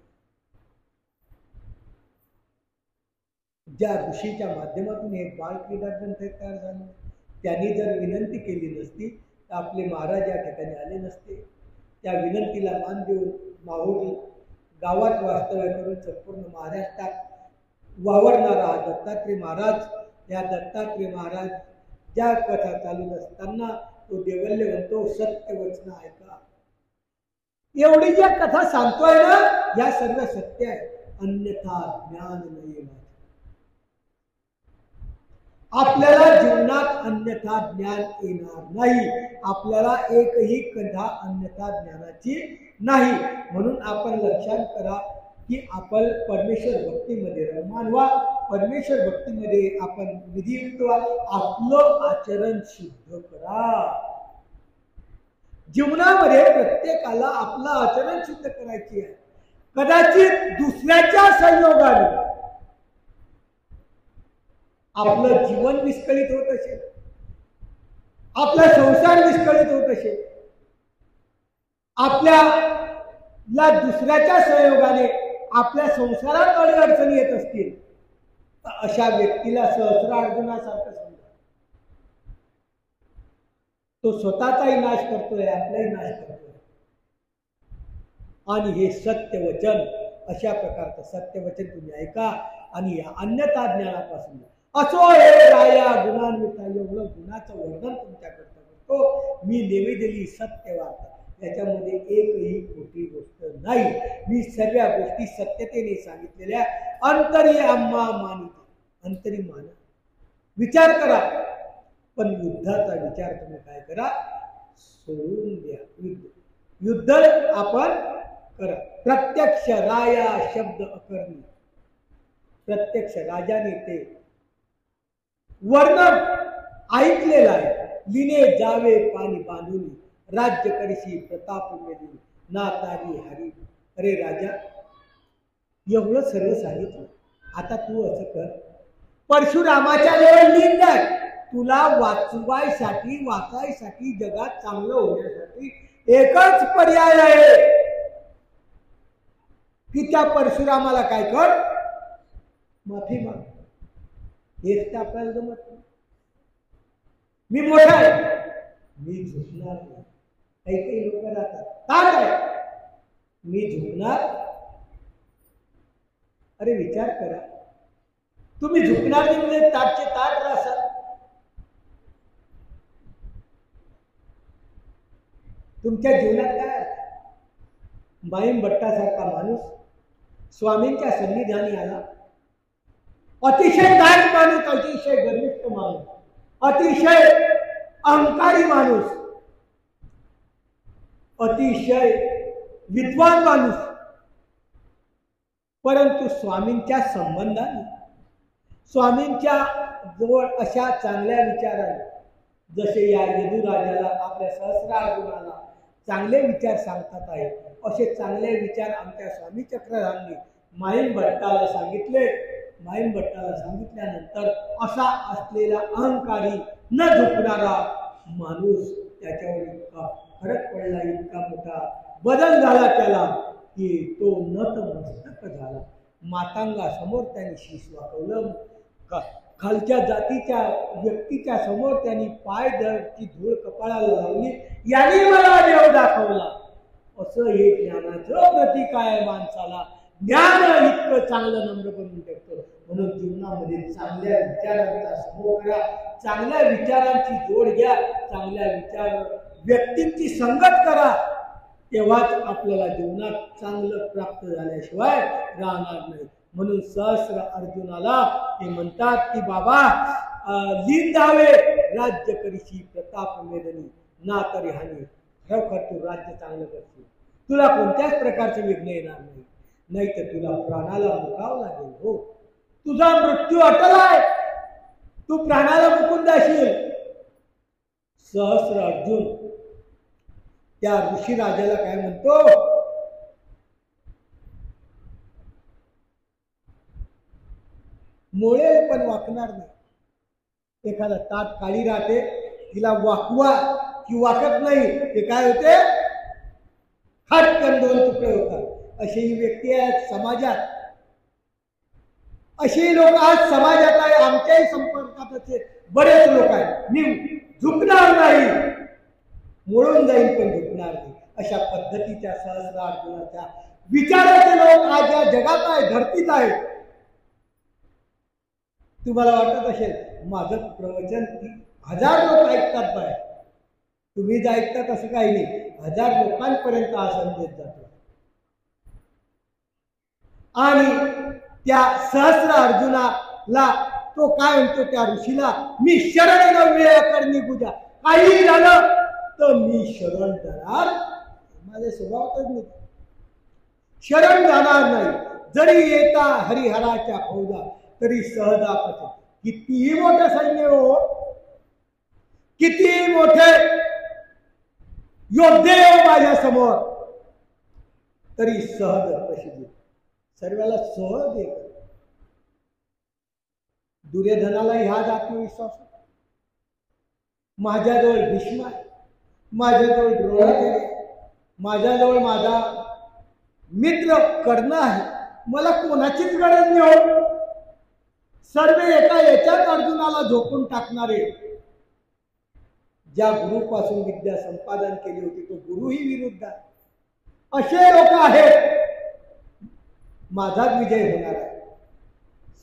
ज्या ऋषीच्या माध्यमातून एक बाल क्रीडा ग्रंथ तयार झाला, त्यांनी जर विनंती केली नसती तर आपले महाराज या ठिकाणी आले नसते. त्या विनंतीला मान देऊन माहूर गावात वास्तव्य करून संपूर्ण महाराष्ट्रात वावरणारा हा दत्तात्रय महाराज, या दत्तात्रय महाराज ज्या कथा चालू असताना तो देवल्य म्हणतो सत्यवचन ऐका. एवढी ज्या कथा सांगतोय ना, या सर्व सत्य आहे. अन्यथा ज्ञान नाही. आपल्याला जीवनात अन्यथा ज्ञान येणार नाही. आपल्याला एकही कथा अन्यथा ज्ञानाची नाही. म्हणून आपण लक्षात करा की आपण परमेश्वर भक्तीमध्ये रममान व्हा. परमेश्वर भक्तीमध्ये आपण विधियुक्त व्हा. आपलं आचरण शुद्ध करा. जीवनामध्ये प्रत्येकाला आपलं आचरण शुद्ध करायची आहे. कदाचित दुसऱ्याच्या संयोगाने आपलं जीवन विस्कळीत होत असेल, आपला संसार विस्कळीत होत असेल, आपल्याला दुसऱ्याच्या संयोगाने आपल्या संसारात अडचणी येत असतील तर अशा व्यक्तीला सहस्रार्जुनासारखं समजा. तो स्वतःचाही नाश करतोय, आपलाही नाश करतोय. आणि हे सत्यवचन, अशा प्रकारचं सत्यवचन तुम्ही ऐका आणि या अन्यथा ज्ञानापासून असो हे राया गुणान्विता. एवढं गुणाचं वर्णन तुमच्याकडचं करतो मी. निवेदली सत्य वार्ता, याच्यामध्ये एकही खोटी गोष्ट नाही. मी सर्व गोष्टी सत्यतेने सांगितलेल्या. अंतरी आम्हा मानिते, अंतरी माना, विचार करा. पण युद्धाचा विचार तुम्ही काय करा, सोडून द्या. युद्ध आपण करा. प्रत्यक्ष राया शब्द अकरणी, प्रत्यक्ष राजाने ते वर्णन ऐकलेलं आहे. लिने जावे पाणी बांधून राज्य करीशी प्रताप मेली ना तारी हरी. अरे राजा, एवढं सर्व सांगितलं, आता तू असं कर. परशुरामाच्या जवळ लिंग आहे. तुला वाचायसाठी जगात चांगलं होण्यासाठी एकच पर्याय आहे की त्या परशुरामाला काय कर, माफी माग. हेच तर आपल्याला जमत नाही. मी मोठा आहे, मी झुकणार नाही. काही काही लोक राहतात, ताट आहे, मी झुकणार. अरे विचार करा, तुम्ही झुकणार नाही म्हणजे ताटचे ताट राहतात. तुमच्या जीवनात काय? माईम भट्टासारखा माणूस स्वामींच्या सन्निधानी आला. अतिशय दाट माणूस, अतिशय गर्विष्ठ माणूस, अतिशय अहंकारी माणूस, अतिशय विद्वान माणूस. परंतु स्वामींच्या संबंधाने, स्वामींच्या जवळ अशा चांगल्या विचाराने, जसे या यदुराजाला आपल्या सहस्रार्जुनाला चांगले विचार सांगतात आहे, असे चांगले विचार आमच्या स्वामी चक्रधांनी माईम भट्टाला सांगितले. माईम भट्टाला सांगितल्यानंतर असा असलेला अहंकारी न झुकणारा माणूस, त्याच्यावर इतका फरक पडला, इतका मोठा बदल झाला त्याला की तो नतमस्तक झाला. मातांगासमोर त्यांनी शीश वाकवलं. खालच्या जातीच्या व्यक्तीच्या समोर त्यांनी पाय धरची धूळ कपाळाला लावली. यांनी मला देव दाखवला. असं हे ज्ञानाचं प्रतीक आहे माणसाला. ज्ञान इतकं चांगलं नम्र बनवून टाकतं. म्हणून जीवनामध्ये चांगल्या विचारांचा समूह करा, चांगल्या विचारांची जोड घ्या, चांगल्या विचार व्यक्तींची संगत करा. तेव्हाच आपल्याला जीवनात चांगलं प्राप्त झाल्याशिवाय राहणार नाही. म्हणून सहस्र अर्जुनाला ते म्हणतात की बाबा लीन जावे राज्य करीशी प्रताप मेदनी ना तरी हानी. खरोखर तू राज्य चांगलं करशील, तुला कोणत्याच प्रकारचे विघ्न येणार नाही. नाही तर तुला प्राणाला मुकावं लागेल. हो, तुझा मृत्यू अटल आहे, तू प्राणाला मुकून जाशील. सहस्र अर्जुन त्या ऋषी राजाला काय म्हणतो, मोळेल पण वाकणार नाही. एखादा ताट काळी राहते, तिला वाकवा की वाकत नाही, ते काय होते, खटकन दोन तुकडे होतात. अशी व्यक्ती आहेत समाजात, अशी लोक आज समाजात आहे. आमच्याही संपर्कात असे बरेच लोक आहेत. मी झुकणार नाही, मोडून जाईल पण झुकणार नाही. अशा पद्धतीच्या सहस्र अर्जुनाच्या विचाराचे लोक आज या जगात आहे, धरतीत आहेत. तुम्हाला वाटत असेल माझं प्रवचन 1000 लोक ऐकतात बाय, तुम्हीच ऐकतात असं काही नाही. 1000 लोकांपर्यंत हा संदेश जातो. आणि त्या सहस्र अर्जुनाला तो काय म्हणतो, त्या ऋषीला, मी शरण नव्हे करणी पूजा, काही झालं तर मी शरण जाणार. माझ्या स्वभावातच नाही, शरण जाणार नाही. जरी येता हरिहराच्या फौजा तरी सहजा पच. कितीही मोठे सैन्य हो, कितीही मोठे योद्धे हो माझ्या समोर, तरी सहज प्रसिद्ध. सर्वाला सहज येत. दुर्योधनालाही हाच आत्मविश्वास. माझ्याजवळ भीष्म आहे, माझ्याजवळ द्रोणाचार्य, माझ्याजवळ माझा मित्र कर्ण आहे, मला कोणाचीच गरज नाही हो. सर्व एका याच्यात अर्जुनाला झोपून टाकणारे. ज्या गुरुपासून विद्या संपादन केली होती तो गुरुही विरुद्ध आहे. असे लोक आहेत. माझाच विजय होणार आहे.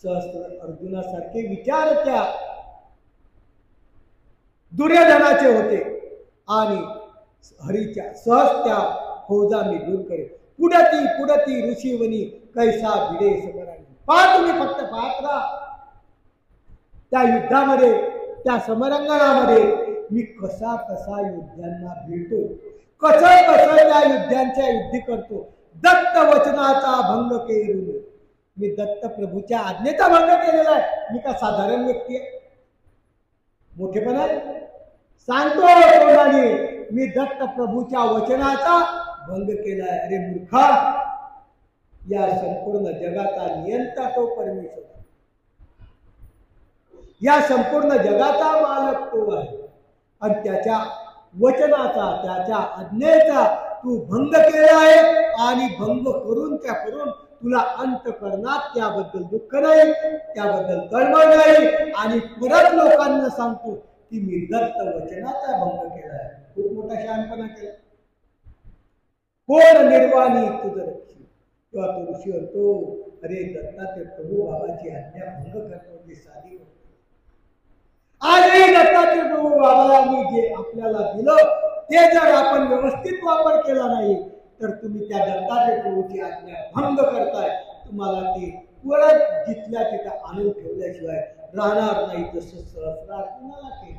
सहस्त्र अर्जुनासारखे विचार त्या दुर्योधनाचे होते. आणि हरीच्या सहज त्या फौजा मी दूर करेल. पुढती पुढती ऋषीवनी कैसा भिडे समरांनी. पहा तुम्ही, फक्त पाहत राहा. त्या युद्धामध्ये, त्या समरंगणामध्ये मी कसा कसा युद्धांना भिडतो, कसं कसं त्या युद्धांच्या युद्ध करतो. दत्त वचनाचा भंग केला. मी दत्त प्रभूच्या आज्ञेचा भंग केलेला आहे. मी का साधारण व्यक्ती आहे? मोठेपणा सांगतो तोंडाने, मी दत्त प्रभूच्या वचनाचा भंग केलाय. अरे मूर्खा, या संपूर्ण जगाचा नियंता तो परमेश्वर, या संपूर्ण जगाचा मालक तो आहे. आणि त्याच्या वचनाचा, त्याच्या आज्ञेचा तू भंग केला आहे. आणि भंग करून तुला अंतःकरणात त्याबद्दल दुःख नाही, त्याबद्दल तळमळ नाही. आणि परत लोकांना सांगतो की मी दत्त वचनाचा भंग केला आहे. खूप मोठा शहाणपणा केला. कोण निर्वाणी तुझं रक्षी. तेव्हा तो ऋषी म्हणतो, अरे दत्तात्रय प्रभू बाबाची आज्ञा भंग करणं ही साधी गोष्ट. आजही दत्तात्रय प्रभू बाबांनी जे आपल्याला दिलं ते जर आपण व्यवस्थित वापर केला नाही तर तुम्ही त्या दत्तात्रय प्रभूची आज्ञा भंग करताय. तुम्हाला ती परत जिथल्या तिथं आणून ठेवल्याशिवाय राहणार नाही. जसं सहस्र अर्जुनाला केलं.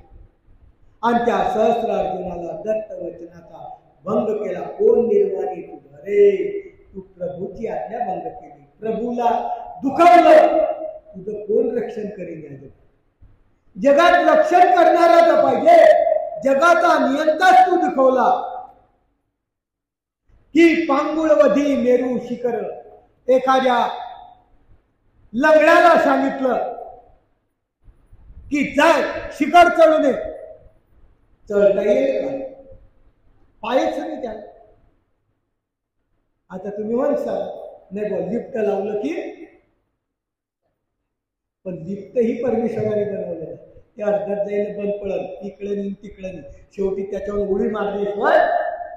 आणि त्या सहस्र अर्जुनाला दत्त वचनाचा भंग केला. कोण निर्वाणी तुझं. अरे तू प्रभूची आज्ञा भंग केली, प्रभूला दुखावलं, तुझं कोण रक्षण करेल? या जगात रक्षण करणारा तर पाहिजे. जगाचा नियंताच तू दुखवला. की पांगुळवधी मेरू शिखर. एखाद्या लंगड्याला सांगितलं की जाय शिखर चढू दे, चढता येईल का? पायच नाही त्याला. आता तुम्ही म्हणसाल नाही बा, लिफ्ट लावलं की पण लिफ्टही परमेश्वराने बनवलेलं आहे. ते अर्ध्यात जाईल बंद पडत, इकडे नाही तिकडे नाही, शेवटी त्याच्यावर उडी मारल्याशिवाय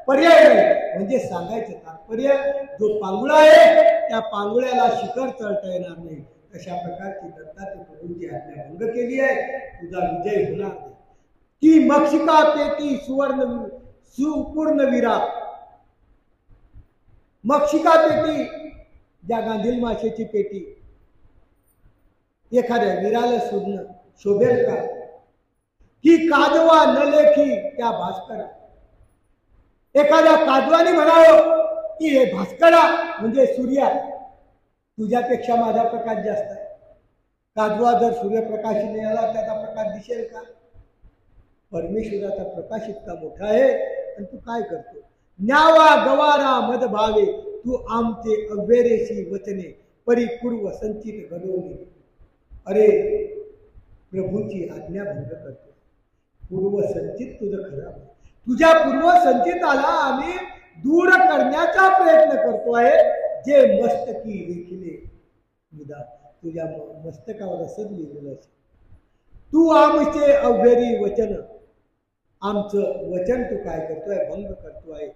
पर्याय नाही. म्हणजे सांगायचं तात्पर्य, जो पांगुळा आहे त्या पांगुळ्याला शिखर चढता येणार नाही. अशा प्रकारची दत्तात्रय प्रभूंची आज्ञा भंग केली आहे, तुझा विजय होणार नाही. की मक्षिका पेटी सुवर्ण सुपूर्ण विरा. मक्षिका पेटी, ज्या गांधील माशेची पेटी, एखाद्या वीराला शोधणं शोभेल का? की कादवा न लेखी त्या भास्करा. एखाद्या कादवाने म्हणावं की हे भास्करा म्हणजे सूर्या, तुझ्यापेक्षा माझा प्रकाश जास्त आहे. कादवा जर सूर्यप्रकाश मिळाला त्याचा प्रकाश दिसेल का? परमेश्वराचा प्रकाश इतका मोठा आहे, आणि तू काय करतो? न्यावा गवारा मद भावे, तू आमचे अव्हेरेशी वचने परिपूर्व संचित घडवली. अरे प्रभूची आज्ञा भंग करतो. पूर्वसंचित तुझं खरं, तुझ्या पूर्वसंचिताला आम्ही दूर करण्याचा प्रयत्न करतो आहे. जे मस्तकी रेखिले मुदा, तुझ्या मस्तकावर असंच लिहिलेलं असेल. तू आमचे अव्हेरी वचन, आमचं वचन तू काय करतोय? भंग करतोय.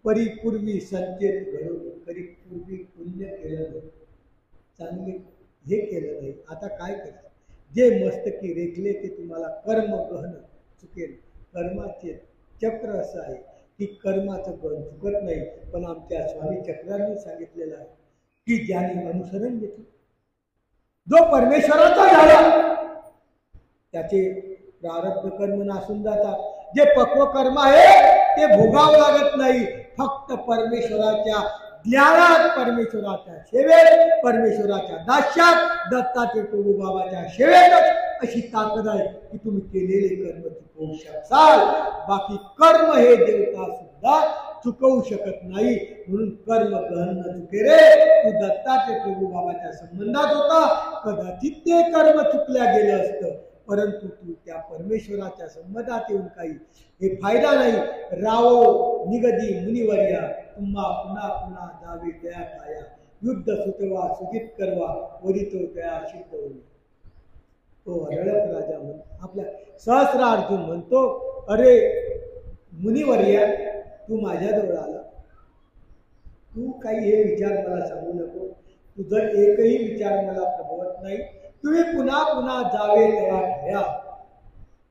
परिपूर्वी संचित घडवून, परिपूर्वी पुण्य केलं नाही, चांगले हे केलं नाही, आता काय करायचं? जे मस्तकी रेखले ते तुम्हाला कर्म गहन चुकेल. कर्माचे चक्र असं आहे की कर्माचं गहन चुकत नाही. पण आमच्या स्वामी चक्रांनी सांगितलेलं आहे की ज्याने अनुसरण घेतलं, जो परमेश्वराचा झाला, त्याचे प्रारब्ध कर्म नासून जातात. जे पक्व कर्म आहे ते भोगावं लागत नाही. फक्त परमेश्वराच्या ज्ञानात, परमेश्वराच्या सेवेत, परमेश्वराच्या दास्यात, दत्ताचे प्रभू बाबाच्या सेवेतच अशी ताकद आहे की तुम्ही केलेले कर्म चुकवू शकाल. बाकी कर्म हे देवता सुद्धा चुकवू शकत नाही. म्हणून कर्म गहन न चुके रे. तू दत्ताचे प्रभू बाबाच्या संबंधात होता, कदाचित ते कर्म चुकल्या गेलं असतं, परंतु तू त्या परमेश्वराच्या संबंधात येऊन काही हे फायदा नाही. रावो निगदी मुनिवर्या, तुम्हा पुन्हा पुन्हा जावे दया खाया. युद्ध सुतवा सुजित करवा, वरितो दया सिद्ध होईल. तो अरळक राजा आपल्या सहस्रार्जुन म्हणतो, अरे मुनिवर्या, तू माझ्याजवळ आला, तू काही हे विचार मला सांगू नको. तुझं एकही विचार मला प्रभवत नाही. तुम्ही पुन्हा पुन्हा जावे दया खाया.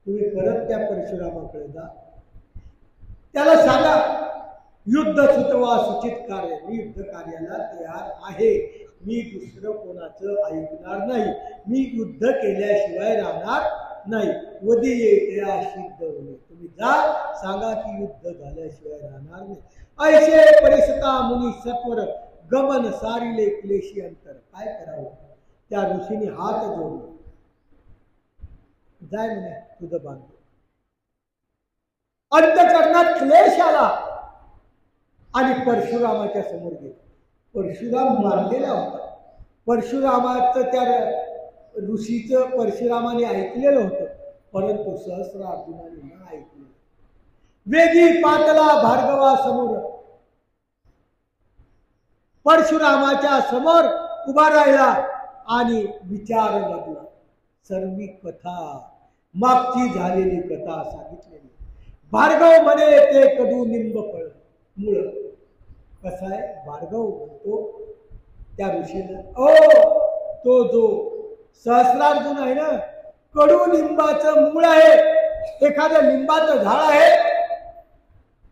तुम्ही परत त्या परशुरामाकडे जा, त्याला सांगा युद्ध सुतवा सुचित कार्य, मी युद्ध कार्याला तयार आहे. मी दुसरं कोणाचं ऐकणार नाही. मी युद्ध केल्याशिवाय राहणार नाही. वदिये दया सिद्ध होणे. तुम्ही जा, सांगा की युद्ध झाल्याशिवाय राहणार नाही. ऐसे परिसता मुनी सत्वर गमन सारिले क्लेशी अंतर. काय करावं? त्या ऋषीने हात जोडले, जाय म्हणे तुझं बांधतो. अंतकरणात क्लेश आला आणि परशुरामाच्या समोर गेला. परशुराम मारलेला होता. परशुरामाचं त्या ऋषीचं परशुरामाने ऐकलेलं होतं, परंतु सहस्रार्जुनाने न ऐकलं. वेगी पातला भार्गवा समोर, परशुरामाच्या समोर उभा राहिला आणि विचार लागला. सर्वी कथा, मागची झालेली कथा सांगितलेली. भार्गव म्हणे ते कडू निंब फळ मूळ. कसा आहे? भार्गव म्हणतो त्या ऋषीला, तो जो सहस्रार्जुन आहे ना, कडू लिंबाचं मूळ आहे. एखादं लिंबाचं झाड आहे,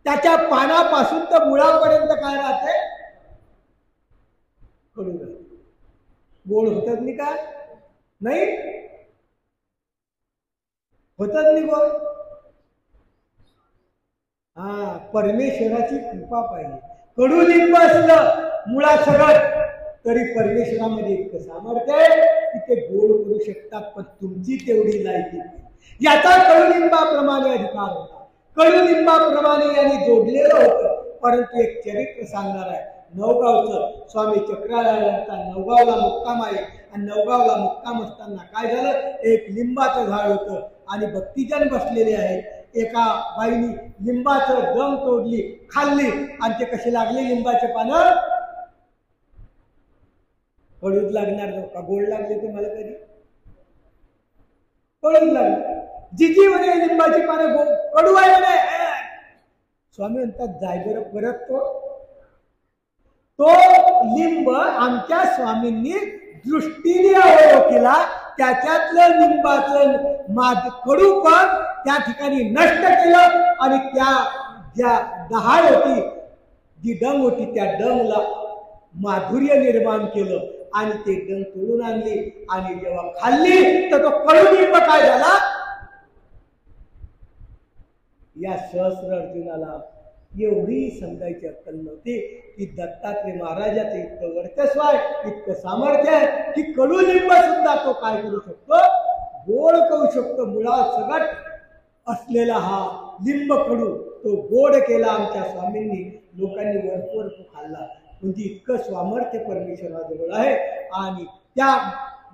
त्याच्या पानापासून तर मुळापर्यंत काय राहते? कडू राहते. गोड होतात नाही का? नाही होतात नाही गोड. परमेश्वराची कृपा पाहिजे. कडुलिंब असलं मुळासकट तरी परमेश्वरामध्ये इतकं सामर्थ्य आहे की ते गोड करू शकतात, पण तुमची तेवढी लायकी नाही. याचा कडुलिंबाप्रमाणे अधिकार होता. कडुलिंबाप्रमाणे यांनी जोडलेलं होतं. परंतु एक चरित्र सांगणार आहे. नवगावचं स्वामी चक्रालयाचा नवगावला मुक्काम आहे, आणि नवगावला मुक्काम असताना काय झालं? एक लिंबाचं झाड होतं आणि भक्तिजन बसलेले आहेत. एका बाईनी लिंबाचं दम तोडली, खाल्ली, आणि ते कशी लागली लिंबाचे पानं? कडूच लागणार का गोड लागले तुम्हाला कधी? कळून लागलं. जिजी म्हणे लिंबाची पानं कडू आहे म्हणे. स्वामी म्हणतात जाय बरं परत तो लिंब आमच्या स्वामींनी दृष्टीने केला. त्याच्यातलं लिंबाचं कडूपण त्या ठिकाणी नष्ट केलं आणि त्या ज्या डहाळ होती, जी डंग होती, त्या डंगला माधुर्य निर्माण केलं आणि ते डंग तोडून आणली आणि जेव्हा खाल्ली तर तो कडुलिंब काय झाला. या सहस्र अर्जुनाला एवढी समजायची अक्कल नव्हती की दत्तात्रय महाराजाचं इतकं वर्चस्व आहे, इतकं सामर्थ्य आहे की कडुलिंब सुद्धा तो काय करू शकतो, गोड करू शकतो. मुळात सगट असलेला हा लिंब कडू तो गोड केला आमच्या स्वामींनी. लोकांनी भरपूर तो खाल्ला. म्हणजे इतकं सामर्थ्य परमेश्वराजवळ आहे. आणि त्या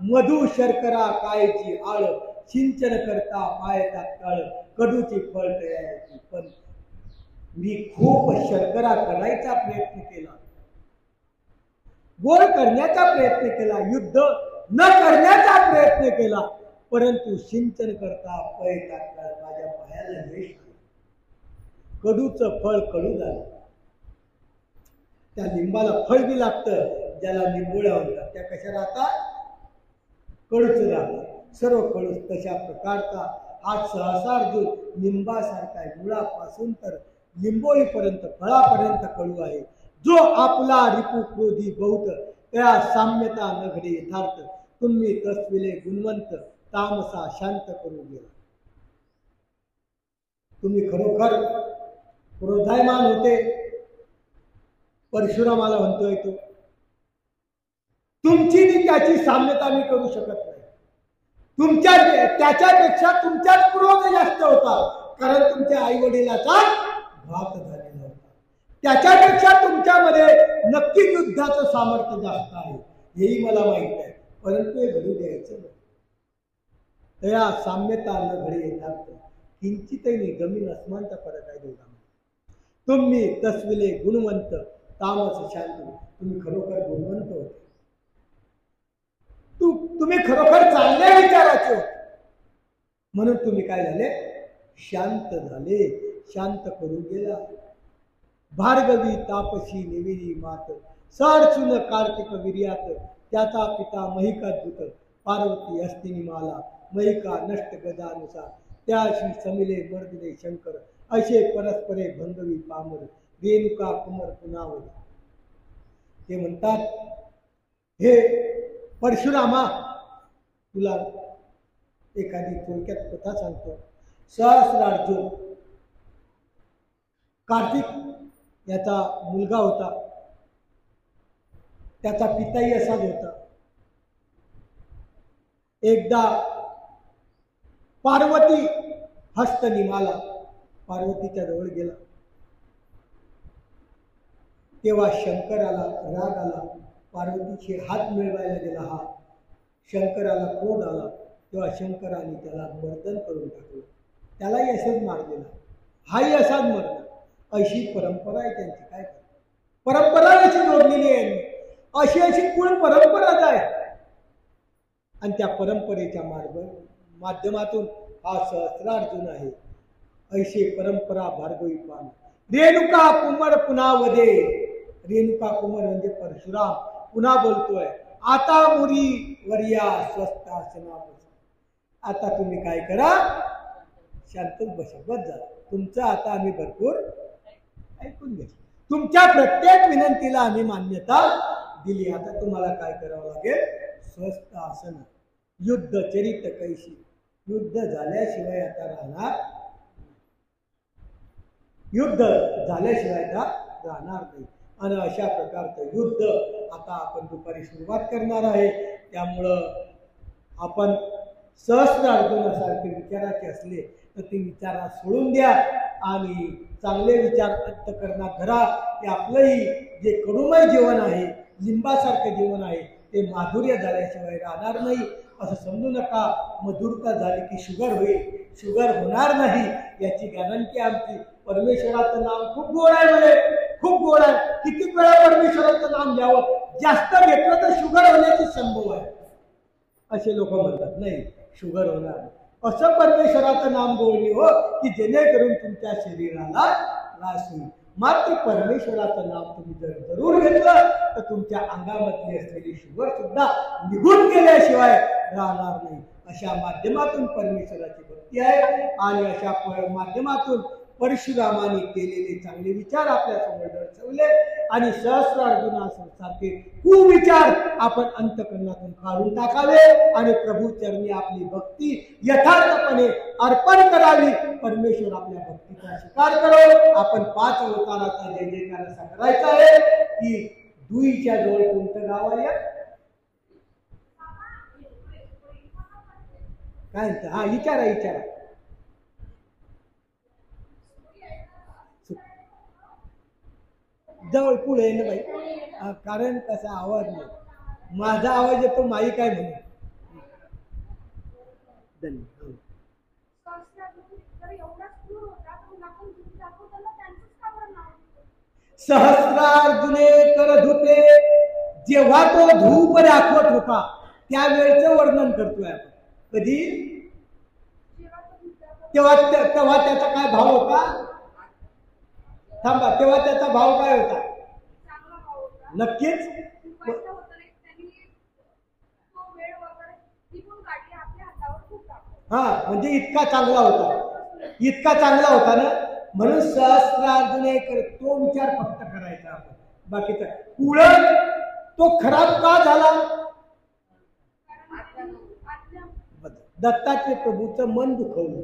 मधु शर्करा कायची आळ, सिंचन करता पाय तात्काळ, कडूची फळ तयारायची. पण मी खूप शर्करा करायचा प्रयत्न केला, गोड करण्याचा प्रयत्न केला, युद्ध न करण्याचा प्रयत्न केला, परंतु सिंचन करता पाय तात्काळ माझ्या पायाला यश आलं. कडूचं फळ कडू झालं. त्या लिंबाला फळ बी लागतं, ज्याला लिंबोळ्या म्हणतात. त्या कशा राहतात, कडूच राहतात. सर्व कडू तशा प्रकारचा हा सहसा अर्जुन लिंबासारखा आहे. मुळापासून तर लिंबोळीपर्यंत फळापर्यंत कडू आहे. जो आपला रिपू क्रोधी बहुत, त्या साम्यता न घडे यथार्थ. तुम्ही तस्विले गुणवंत, तामसा शांत करू गेला. तुम्ही खरोखर क्रोधायमान होते. परशुरामाला म्हणतोय तो, तुमची नी त्याची साम्यता मी करू शकत नाही. त्याच्यापेक्षा तुमच्यात क्रोध जास्त होता, कारण तुमच्या आई वडिलाचा घात झालेला होता. त्याच्यापेक्षा तुमच्यामध्ये नक्की युद्धाचं सामर्थ्य जास्त आहे, हेही मला माहित आहे, परंतु हे घडू द्यायचं नाही. त्या साम्यता न घडी येतात. किंचितही जमीन अस्मानचा फरक आहे दोघांमध्ये. तुम्ही तस्विले गुणवंत, तामस शांत. तुम्ही खरोखर गुणवंत होते. तुम्ही खरोखर चांगल्या विचाराचे होते, म्हणून तुम्ही काय झाले, शांत झाले. शांत करून गेला. भार्गवी तापसी निविरी मात, सारचून कार्तिक वीर्यात. त्याचा पिता महिकाद्भुत, पार्वती हस्तिनी माला, महिका नष्ट गजानुसार. त्याशी समिले मर्दने शंकर, असे परस्परे भंगवी पामर. रेणुका कुमर पुनावर. ते म्हणतात, हे परशुरामा, तुला एखादी थोडक्यात कथा सांगतो. सहस्रार्जुन कार्तिक याचा मुलगा होता. त्याचा पिताही असाच होता. एकदा पार्वती हस्त निमाला, पार्वतीच्या जवळ गेला. तेव्हा शंकराला राग आला. पार्वतीचे हात मिळवायला गेला हा. शंकराला क्रोध आला. तेव्हा शंकराने त्याला मर्दन करून टाकलं. त्यालाही असाच मार दिला, हाही असाच मरला. अशी परंपरा आहे त्यांची. काय परंपरा अशी जोडलेली आहे, अशी कुळ परंपराच आहे. आणि त्या परंपरेच्या माध्यमातून हा सहस्रार्जुन आहे. ऐशी परंपरा भार्गवी पान. रेणुका कुमार पुन्हा वदे. रेणुका कुमार म्हणजे परशुराम पुन्हा बोलतोय, आता मुरी वर्या स्वस्त आसना. आता तुम्ही काय करा, शांतच बसा, बस झालं तुमचं. आता आम्ही भरपूर ऐकून घेतलं. तुमच्या प्रत्येक विनंतीला आम्ही मान्यता दिली. आता तुम्हाला काय करावं लागेल, स्वस्थ आसन. युद्ध चरित कैशी. युद्ध झाल्याशिवाय आता राहणार, युद्ध झाल्याशिवाय आता राहणार नाही. आणि अशा प्रकारचं युद्ध आता आपण दुपारी सुरुवात करणार आहे. त्यामुळं आपण सहस्रार्जुनासारखे विचाराचे असले तर ते विचारा सोडून द्या आणि चांगले विचार अंतःकरणात धरा. ते आपलंही जे कडूमय जीवन आहे, लिंबासारखं जीवन आहे, ते माधुर्य झाल्याशिवाय राहणार नाही असं समजू नका. मधुरता झाली की शुगर होईल, शुगर होणार नाही याची गॅरंटी आमची. परमेश्वराचं नाम खूप गोड आहे, म्हणे खूप गोड आहे. किती वेळा परमेश्वराचं नाम घ्यावं, जास्त घेतलं तर शुगर होण्याची संभव आहे असे लोक म्हणतात. नाही, शुगर होणार. असं परमेश्वराचं नाम बोलणे हो, की जेणेकरून तुमच्या शरीराला त्रास होईल. मात्र परमेश्वराचं नाम तुम्ही जर जरूर घेतलं तर तुमच्या अंगामधली असलेली शुगर सुद्धा निघून गेल्याशिवाय राहणार नाही. अशा माध्यमातून परमेश्वराची भक्ती आहे आणि अशा माध्यमातून परशुरामाने केलेले चांगले विचार आपल्या समोर दर्शवले आणि सहस्रार्जुनासारखे कुविचार आपण अंतकरणातून काढून टाकावे आणि प्रभू चरणी आपली भक्ती यथार्थपणे अर्पण करावी. परमेश्वर आपल्या भक्तीचा स्वीकार करो. आपण 5 अवताराचा जय जयकार असा करायचा आहे की दुईच्या जवळ कोणतं गाव आहे काय म्हणतं? हा विचारा जवळ पुढे ना बाई, कारण कसा आवाज नाही, माझा आवाज येतो माई काय म्हणून. सहस्रार्जुने कर धुते, जेव्हा तो धूप दाखवत होता त्यावेळेचं वर्णन करतोय आपण. कधी? तेव्हा त्याचा काय भाव होता? थांबा, तेव्हा त्याचा भाव काय होता? नक्कीच हा, म्हणजे इतका चांगला होता ना. म्हणून सहस्रार्जुने कर, तो विचार फक्त करायचा आपण. बाकीचा उलट तो खराब का झाला? दत्तात्रय प्रभूचं मन दुखवलं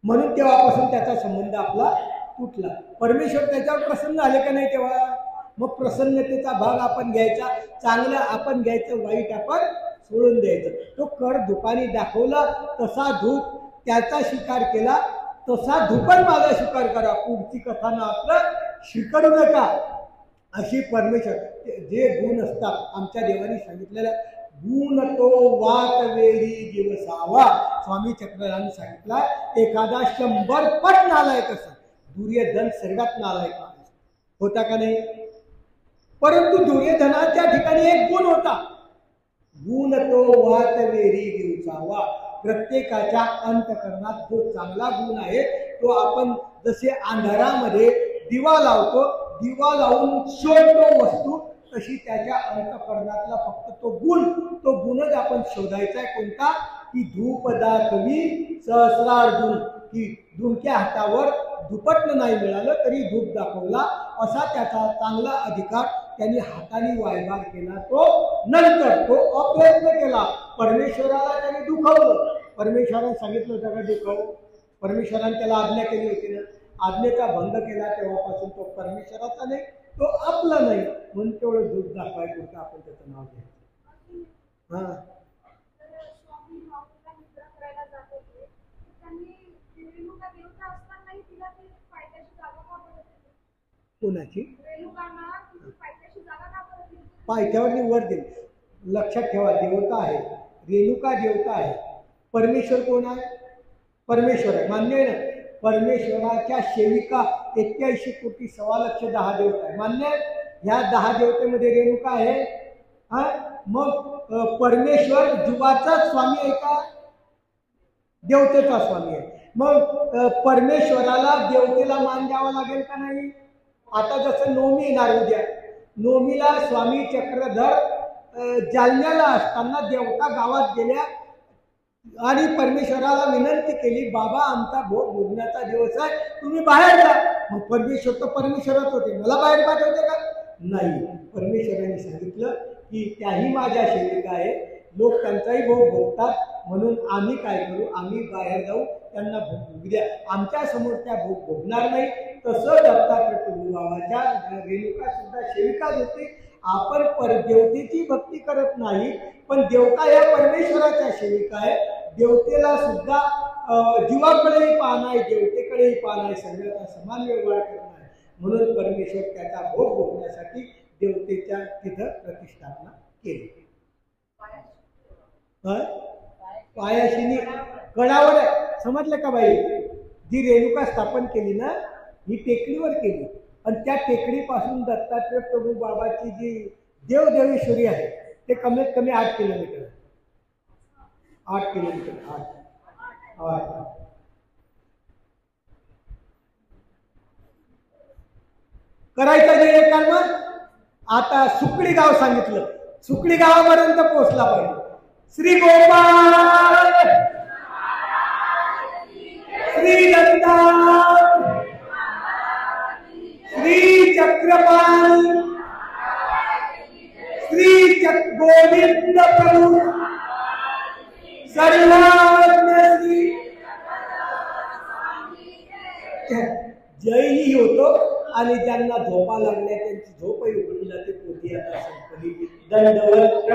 म्हणून तेव्हापासून त्याचा संबंध आपला तुटला. परमेश्वर त्याच्यावर प्रसन्न झाले का नाही तेव्हा? मग प्रसन्नतेचा भाग आपण घ्यायचा, चांगलं आपण घ्यायचं, वाईट आपण सोडून द्यायचं. तो कर धुपाने दाखवला तसा धूप त्याचा स्वीकार केला, तसा धूपन माझा स्वीकार करा. पुढची कथा ना आपलं स्वीकारू नका. अशी परमेश्वर जे गुण असतात आमच्या देवाने सांगितलेलं गुण तो वात वेळी दिवसावा. स्वामी चक्रराने सांगितला एखादा 100 पट नालायक असा, दुर्योधन सर्वात नालायक होता का नाही? परंतु दुर्योधनाच्या ठिकाणी एक गुण होता, गुण तो वात वेळी दिवसावा. प्रत्येकाच्या अंतकरणात जो चांगला गुण आहे तो आपण जसे अंधारामध्ये दिवा लावतो, दिवा लावून शोधतो वस्तू, तशी त्याच्या अंतकरणातला फक्त तो गुणच आपण शोधायचा आहे. कोणता? की धूप दाखवी सहस्रार्जुन, की दुमक्या हातावर दुपटलं नाही मिळालं तरी धूप दाखवला, असा त्याचा चांगला अधिकार त्यांनी हाताने वायभार केला. तो नंतर तो अप्रयत्न केला, परमेश्वराला त्याने दुखावलं. परमेश्वराने सांगितलं होतं का दुखाव? परमेश्वराने त्याला आज्ञा केली होती ना. आज्ञेचा भंग केला तेव्हापासून तो परमेश्वराचा नाही, तो आपला नाही, म्हणून तेवढं दूध दाखवायचं होतं. आपण त्याचं नाव घ्यायचं. हा, कोणाची? पायथ्यावर वर दिली. लक्षात ठेवा, देवता आहे, रेणुका देवता आहे. परमेश्वर कोण आहे? परमेश्वर आहे, मान्य आहे ना? परमेश्वराच्या सेविका 81 कोटी 1,15,10 देवता आहे, मान्य आहे? ह्या 10 देवतेमध्ये रेणुका आहे. हा, मग परमेश्वर जीवाचा स्वामी आहे का? देवतेचा स्वामी आहे. मग परमेश्वराला देवतेला मान द्यावा लागेल का नाही? आता जसं नवमी येणार उद्या, नवमीला स्वामी चक्रधर जालन्याला असताना देवता गावात गेल्या आणि परमेश्वराला विनंती केली, बाबा आमचा भोग भोगण्याचा दिवस आहे, तुम्ही बाहेर जा. मग परमेश्वर तर परमेश्वरच होते, मला बाहेर पाठवते का? नाही. परमेश्वराने सांगितलं की त्याही माझ्या सेविका आहे, लोक त्यांचाही भोग भोगतात, म्हणून आम्ही काय करू, आम्ही बाहेर जाऊ, त्यांना भोग भोगू द्या, आमच्या समोर त्या भोग भोगणार नाही. तसं दत्तात्रय प्रभू बाबाच्या रेणुका सुद्धा सेविकाच होते. आपण परदेवतेची भक्ती करत नाही, पण देवता या परमेश्वराच्या सेविका आहे. देवतेला सुद्धा जीवाकडेही पाहणं आहे, देवतेकडेही पाहणं आहे, सगळ्याचा समान व्यवहार करणं आहे. म्हणून परमेश्वर त्याचा भोग भोगण्यासाठी देवतेच्या तिथं प्रतिष्ठापना केली. पायाशीनी कडावर आहे, समजलं का बाई? जी रेणुका स्थापन केली ना, ही टेकडीवर केली, आणि त्या टेकडीपासून दत्तात्रय प्रभू बाबाची जी देवदेवेश्वरी आहे ते कमीत कमी 8 किलोमीटर. करायचं जे कर्म आता सुकळी गाव सांगितलं, सुकळी गावापर्यंत पोहोचला पाहिजे. श्री गोपाल श्री दत्तान श्री चक्रपाल श्री गोविंद प्रभू सर्वज्ञ श्री जयही होतो. आणि ज्यांना झोपा लागल्या त्यांची झोपही उघडून जाते. पोटी आता संपली. दंडवत